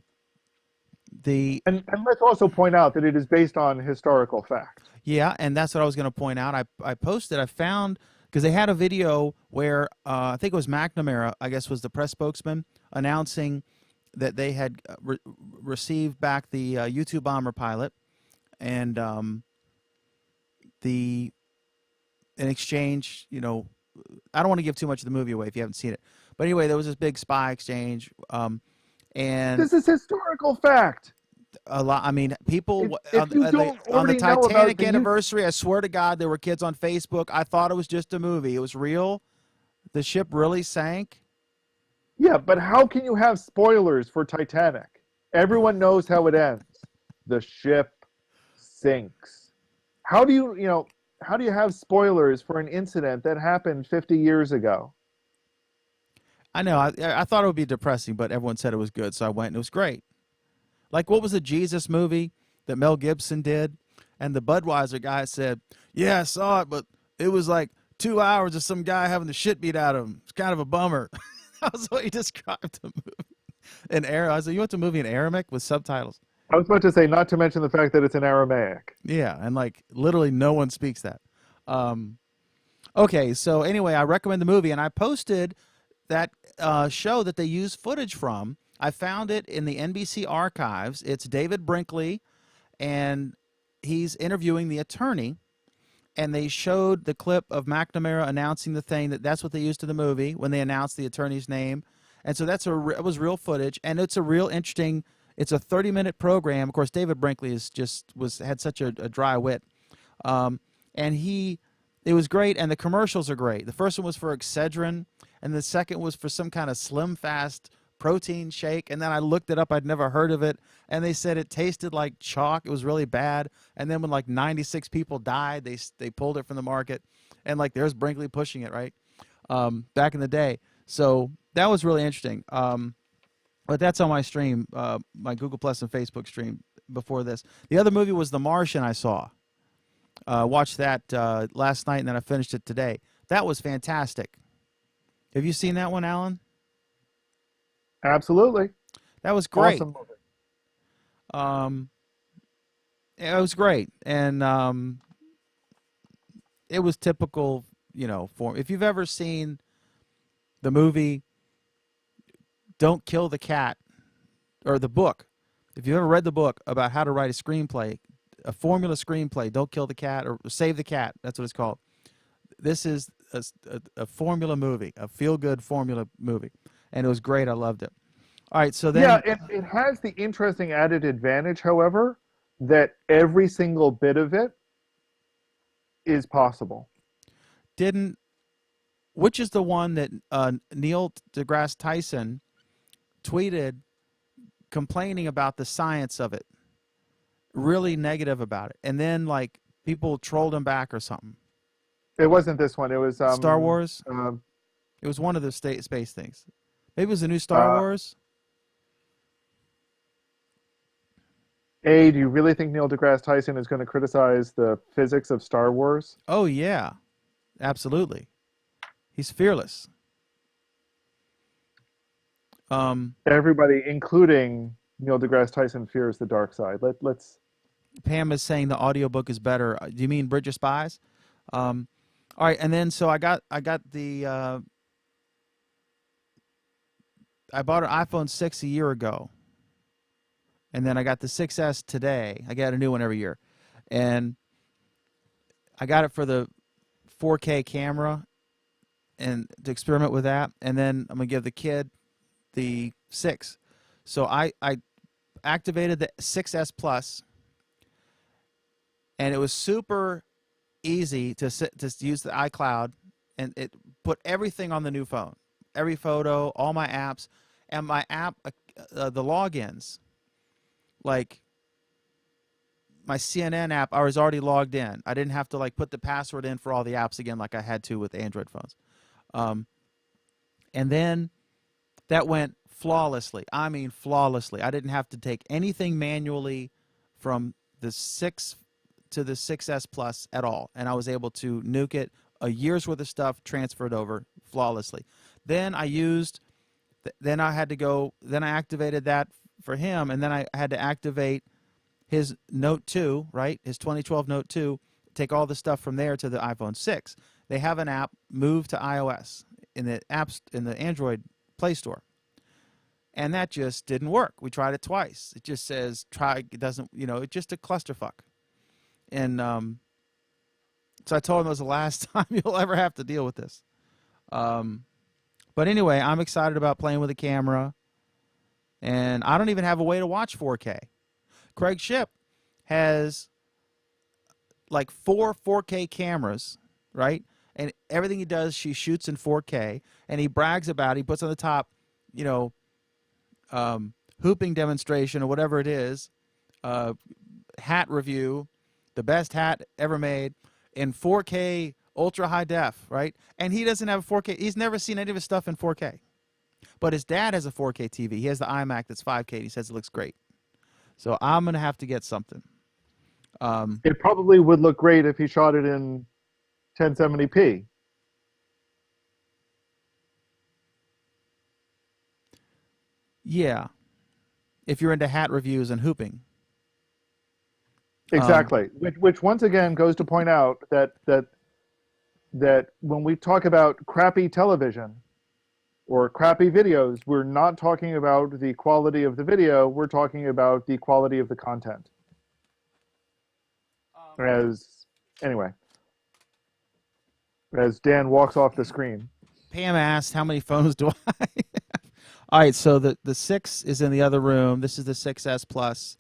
the, And let's also point out that it is based on historical fact. yeah, and that's what I was going to point out. I found, because they had a video where I think it was McNamara, I guess was the press spokesman, announcing that they had received back the U-2 bomber pilot, and the in exchange, I don't want to give too much of the movie away if you haven't seen it, but anyway, there was this big spy exchange, and This is historical fact. a lot. I mean, people If you don't on the already know about Titanic the anniversary. I swear to God, there were kids on Facebook. I thought it was just a movie. It was real. The ship really sank. Yeah, but how can you have spoilers for Titanic? Everyone knows how it ends. The ship sinks. How do you have spoilers for an incident that happened 50 years ago? I know. I thought it would be depressing, but everyone said it was good, so I went, and it was great. Like, what was the Jesus movie that Mel Gibson did? And the Budweiser guy said, "Yeah, I saw it, but it was like 2 hours of some guy having the shit beat out of him. It's kind of a bummer." That was what he described the movie in Aramaic. I said, "You went to a movie in Aramaic with subtitles?" I was about to say, not to mention the fact that it's in Aramaic. Yeah, and like literally no one speaks that. Um, okay, so anyway, I recommend the movie, and I posted that show that they use footage from. I found it in the NBC archives. It's David Brinkley, and he's interviewing the attorney. And they showed the clip of McNamara announcing the thing that's what they used in the movie when they announced the attorney's name. And so it was real footage, and it's a real interesting. It's a 30-minute program. Of course, David Brinkley is just was had such a dry wit, um, and it was great, and the commercials are great. The first one was for Excedrin, and the second was for some kind of Slim Fast protein shake. And then I looked it up; I'd never heard of it, and they said it tasted like chalk. It was really bad. And then when like 96 people died, they pulled it from the market, and like there's Brinkley pushing it right back in the day. So that was really interesting. But that's on my stream, my Google Plus and Facebook stream before this. The other movie was The Martian. I saw. Watched that last night, and then I finished it today. That was fantastic. Have you seen that one, Alan? Absolutely. That was great. Awesome movie. Um, it was great, and it was typical, form. If you've ever seen the movie "Don't Kill the Cat" or the book, if you've ever read the book about how to write a screenplay, a formula screenplay, "Don't Kill the Cat" or "Save the Cat," that's what it's called. This is a formula movie, a feel-good formula movie, and it was great. I loved it. All right, so Yeah, then it has the interesting added advantage, however, that every single bit of it is possible. didn't which is the one that Neil deGrasse Tyson tweeted complaining about the science of it, really negative about it, and then like people trolled him back or something. It wasn't this one. It was Star Wars. um It was one of the space things. Maybe it was the new Star uh Wars. A, do you really think Neil deGrasse Tyson is going to criticize the physics of Star Wars? Oh yeah, absolutely. He's fearless. Um, Everybody, including Neil deGrasse Tyson, fears the dark side. Let's. Pam is saying the audiobook is better. Do you mean Bridge of Spies? Um, all right, and then so I got the I bought an iPhone 6 a year ago, and then I got the 6S today. I get a new one every year, and I got it for the 4K camera and to experiment with that, and then I'm gonna give the kid the 6. So I activated the 6S Plus, and it was super easy to use the iCloud, and it put everything on the new phone, every photo, all my apps, and my app, the logins, like my CNN app, I was already logged in. I didn't have to like put the password in for all the apps again, like I had to with Android phones. Um, and then that went flawlessly. I mean, flawlessly. I didn't have to take anything manually from the 6 to the 6S Plus at all, and I was able to nuke it. A year's worth of stuff transferred over flawlessly. Then I used, then I had to go, then I activated that for him, and then I had to activate his Note 2, right? His 2012 Note 2, take all the stuff from there to the iPhone 6. They have an app, Move to iOS, in the apps in the Android Play Store. And that just didn't work. We tried it twice. It just says try. It doesn't. It's just a clusterfuck. And so I told him it was the last time you'll ever have to deal with this. Um, but anyway, I'm excited about playing with the camera, and I don't even have a way to watch 4K. Craig Shipp has like 4K cameras, right? And everything he does, she shoots in 4K, and he brags about it. He puts on the top, you know, hooping demonstration or whatever it is, hat review, the best hat ever made in 4K ultra high def, right? And he doesn't have a 4K. He's never seen any of his stuff in 4K. But his dad has a 4K TV. He has the iMac that's 5K. He says it looks great. So I'm going to have to get something. It probably would look great if he shot it in 1070p. Yeah. If you're into hat reviews and hooping. Exactly. Which once again goes to point out that when we talk about crappy television or crappy videos, we're not talking about the quality of the video, we're talking about the quality of the content. As anyway, as Dan walks off the screen. Pam asked, "How many phones do I have?" All right, so the 6 is in the other room. This is the 6S Plus.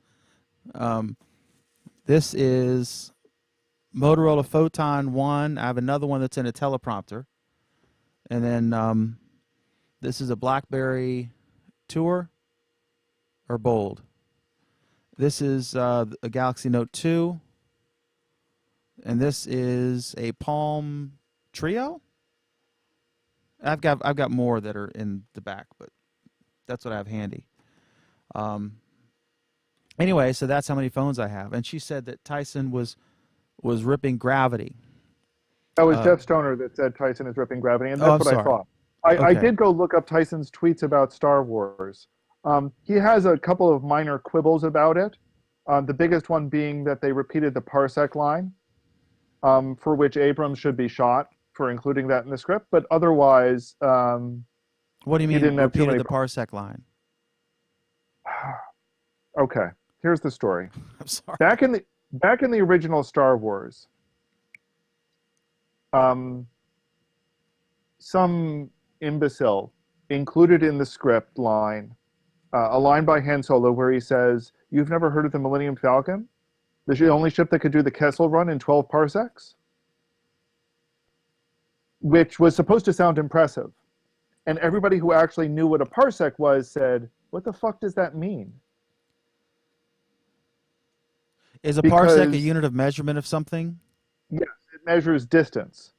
Um, this is Motorola Photon 1. I have another one that's in a teleprompter. And then this is a BlackBerry Tour or Bold. This is a Galaxy Note 2. And this is a Palm Trio. I've got more that are in the back, but that's what I have handy. Anyway, so that's how many phones I have. And she said that Tyson was ripping Gravity. That was Jeff Stoner that said Tyson is ripping Gravity, and Oh, that's I'm what I sorry. thought. I Okay. did go look up Tyson's tweets about Star Wars. He has a couple of minor quibbles about it. The biggest one being that they repeated the parsec line, for which Abrams should be shot for including that in the script. But otherwise, What do you he mean didn't have too repeated many. the parsec line? Okay, here's the story. I'm sorry. Back in the original Star Wars, some imbecile included in the script line a line by Han Solo where he says, "You've never heard of the Millennium Falcon? The only ship that could do the Kessel Run in 12 parsecs?" Which was supposed to sound impressive. And everybody who actually knew what a parsec was said, "What the fuck does that mean?" Is a parsec a Because, unit of measurement of something? yes, it measures distance.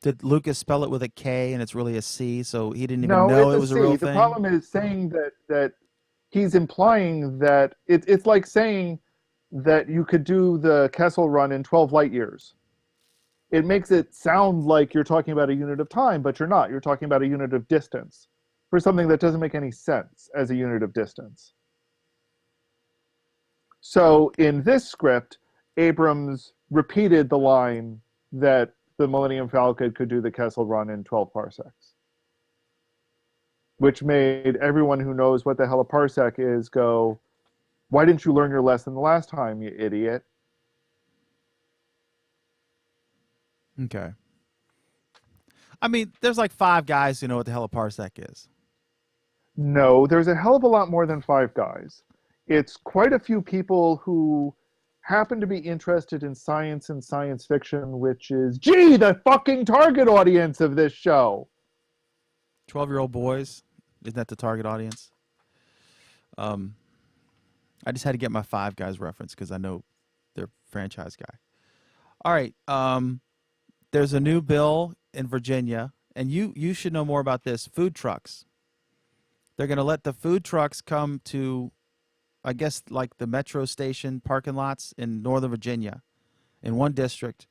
Did Lucas spell it with a K and it's really a C, so he didn't even No, know it's it a was a real C. The thing? problem is saying that he's implying that it's like saying that you could do the Kessel Run in 12 light years. It makes it sound like you're talking about a unit of time, but you're not. You're talking about a unit of distance for something that doesn't make any sense as a unit of distance. So in this script, Abrams repeated the line that the Millennium Falcon could do the Kessel Run in 12 parsecs, which made everyone who knows what the hell a parsec is go, "Why didn't you learn your lesson the last time, you idiot?" Okay. I mean, there's like 5 guys who know what the hell a parsec is. No, there's a hell of a lot more than 5 guys. It's quite a few people who happen to be interested in science and science fiction, which is, gee, the fucking target audience of this show. 12-year-old boys. Isn't that the target audience? I just had to get my 5 Guys reference because I know they're franchise guy. All right. There's a new bill in Virginia, and you should know more about this. Food trucks. They're going to let the food trucks come to, I guess, like the metro station parking lots in Northern Virginia in one district.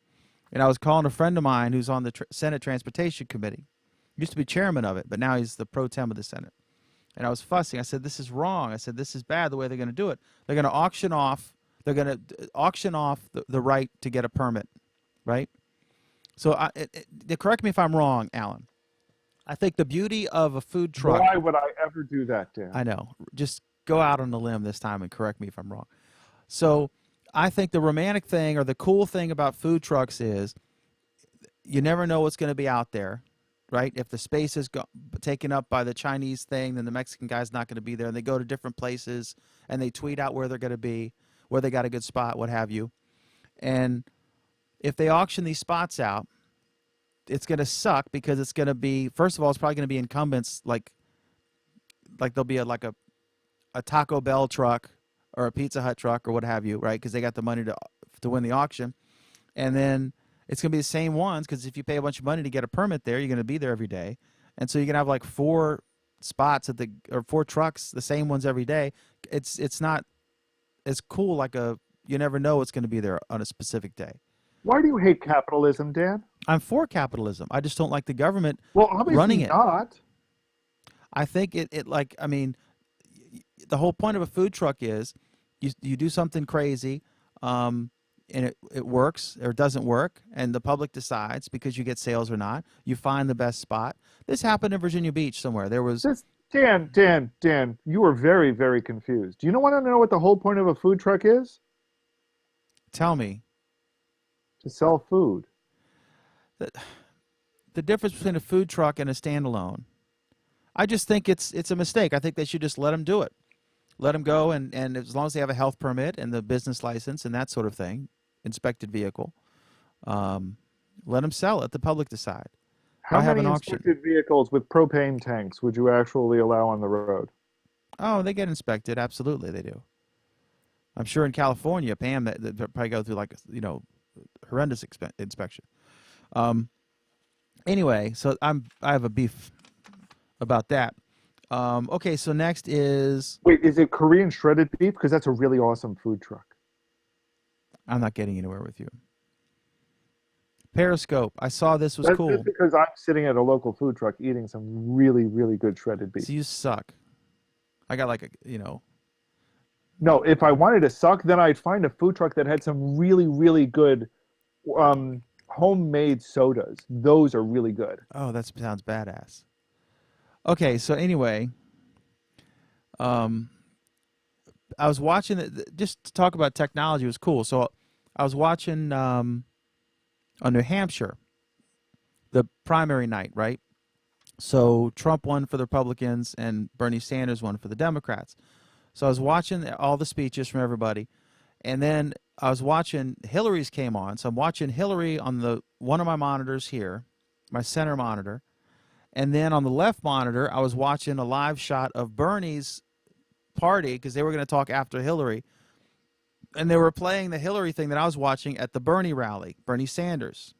And I was calling a friend of mine who's on the Senate Transportation Committee. Used to be chairman of it, but now he's the pro tem of the Senate. And I was fussing. I said, "This is wrong." I said, "This is bad the way they're going to do it. They're going to auction off. They're going to auction off the right to get a permit, right?" So, correct me if I'm wrong, Alan. I think the beauty of a food truck. Why would I ever do that, Dan? I know. Just go out on a limb this time and correct me if I'm wrong. So, I think the romantic thing or the cool thing about food trucks is you never know what's going to be out there, right? If the space is taken up by the Chinese thing, then the Mexican guy's not going to be there. And they go to different places and they tweet out where they're going to be, where they got a good spot, what have you. And if they auction these spots out, it's going to suck because it's going to be, first of all, it's probably going to be incumbents like there'll be like a Taco Bell truck or a Pizza Hut truck or what have you, right? Because they got the money to win the auction. And then it's going to be the same ones because if you pay a bunch of money to get a permit there, you're going to be there every day. And so you're going to have like 4 spots or 4 trucks, the same ones every day. It's not as cool like you never know what's going to be there on a specific day. Why do you hate capitalism, Dan? I'm for capitalism. I just don't like the government Well, obviously running it. not. I think the whole point of a food truck is you do something crazy, and it works or doesn't work, and the public decides because you get sales or not. You find the best spot. This happened in Virginia Beach somewhere. There was This Dan, you are very, very confused. Do you want to know what the whole point of a food truck is? tell me To sell food. that the difference between a food truck and a standalone. I just think it's a mistake. I think they should just let them do it. Let them go, and as long as they have a health permit and the business license and that sort of thing, inspected vehicle, um, let them sell it. The public decide. How Why have many an auction? inspected vehicles with propane tanks would you actually allow on the road? Oh, they get inspected. Absolutely, they do. I'm sure in California, Pam, that probably go through like horrendous inspection. Um, anyway, so I have a beef about that. Okay, so next is Wait, is it Korean shredded beef? Because that's a really awesome food truck. I'm not getting anywhere with you. Periscope. I saw this was That's cool. because I'm sitting at a local food truck eating some really, really good shredded beef. So you suck. I got like No, if I wanted to suck, then I'd find a food truck that had some really, really good homemade sodas. Those are really good. oh, that sounds badass. Okay, so anyway, um, I was watching just to talk about technology was cool. So I was watching on New Hampshire the primary night, right? So Trump won for the Republicans and Bernie Sanders won for the Democrats. So I was watching all the speeches from everybody, and then I was watching Hillary's came on. So I'm watching Hillary on the one of my monitors here, my center monitor, and then on the left monitor I was watching a live shot of Bernie's party because they were going to talk after Hillary, and they were playing the Hillary thing that I was watching at the Bernie rally, Bernie Sanders.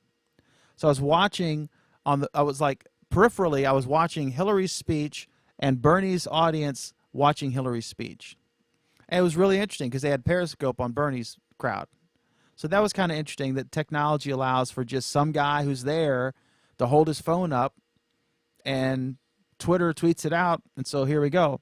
So I was watching I was like peripherally, I was watching Hillary's speech and Bernie's audience watching Hillary's speech. And it was really interesting because they had Periscope on Bernie's crowd. So that was kind of interesting that technology allows for just some guy who's there to hold his phone up and Twitter tweets it out. And so here we go.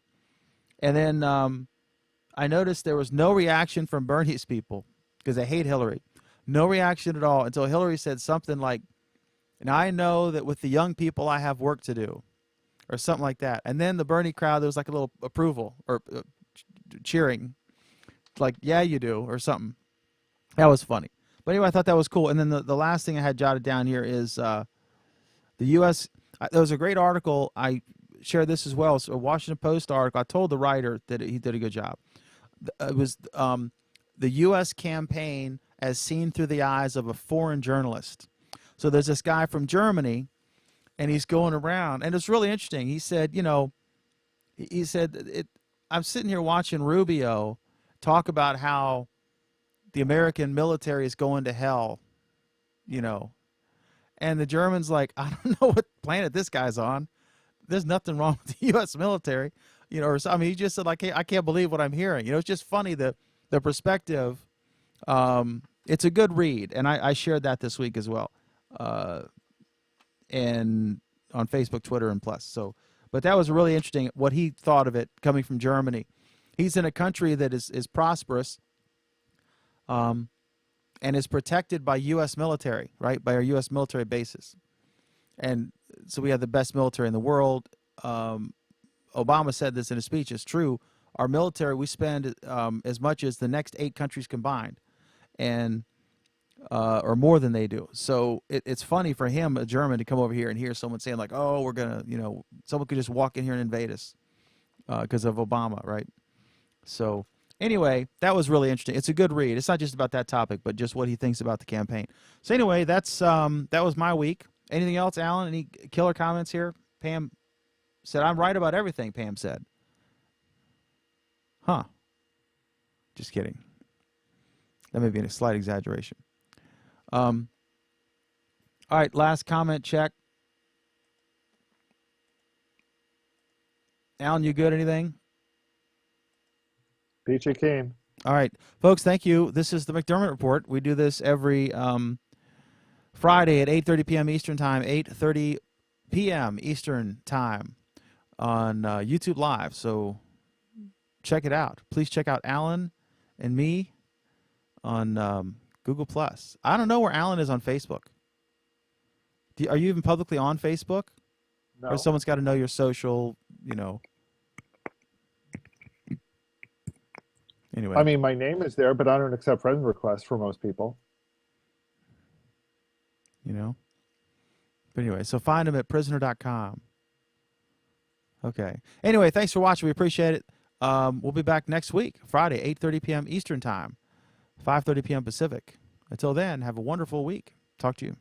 And then I noticed there was no reaction from Bernie's people because they hate Hillary. No reaction at all until Hillary said something like, and I know that with the young people I have work to do, or something like that. And then the Bernie crowd, there was like a little approval or cheering, like, yeah, you do, or something. That was funny. But anyway, I thought that was cool. And then the last thing I had jotted down here is the U.S. There was a great article. I shared this as well. It's a Washington Post article. I told the writer that he did a good job. It was the U.S. campaign as seen through the eyes of a foreign journalist. So there's this guy from Germany, and he's going around, and it's really interesting. He said, I'm sitting here watching Rubio talk about how the American military is going to hell, and the German's like, I don't know what planet this guy's on. There's nothing wrong with the U.S. military, or I mean, he just said, like, hey, I can't believe what I'm hearing. It's just funny the perspective. It's a good read, and I shared that this week as well. And on Facebook, Twitter, and Plus. So, but that was really interesting what he thought of it coming from Germany. He's in a country that is prosperous, and is protected by U.S. military, right? By our U.S. military bases, and so we have the best military in the world. Obama said this in a speech. It's true. Our military, we spend as much as the next 8 countries combined, and or more than they do. So it's funny for him, a German, to come over here and hear someone saying like, "Oh, we're gonna," someone could just walk in here and invade us because of Obama, right? So anyway, that was really interesting. It's a good read. It's not just about that topic, but just what he thinks about the campaign. So anyway, that was my week. Anything else, Alan? Any killer comments here? Pam said, "I'm right about everything." Pam said, "Huh? Just kidding. That may be a slight exaggeration." All right, last comment check. Alan, you good? Anything? Peachy Keen. All right, folks, thank you. This is the McDermott Report. We do this every Friday at 8:30 p.m. Eastern Time, 8:30 p.m. Eastern Time on YouTube Live. So check it out. Please check out Alan and me on Google Plus. I don't know where Alan is on Facebook. Are you even publicly on Facebook? Or No. someone's got to know your social, Anyway, I mean, my name is there, but I don't accept friend requests for most people. But anyway, so find him at prisoner.com. Okay. Anyway, thanks for watching. We appreciate it. We'll be back next week, Friday, 8:30 p.m. Eastern Time, 5:30 p.m. Pacific. Until then, have a wonderful week. Talk to you.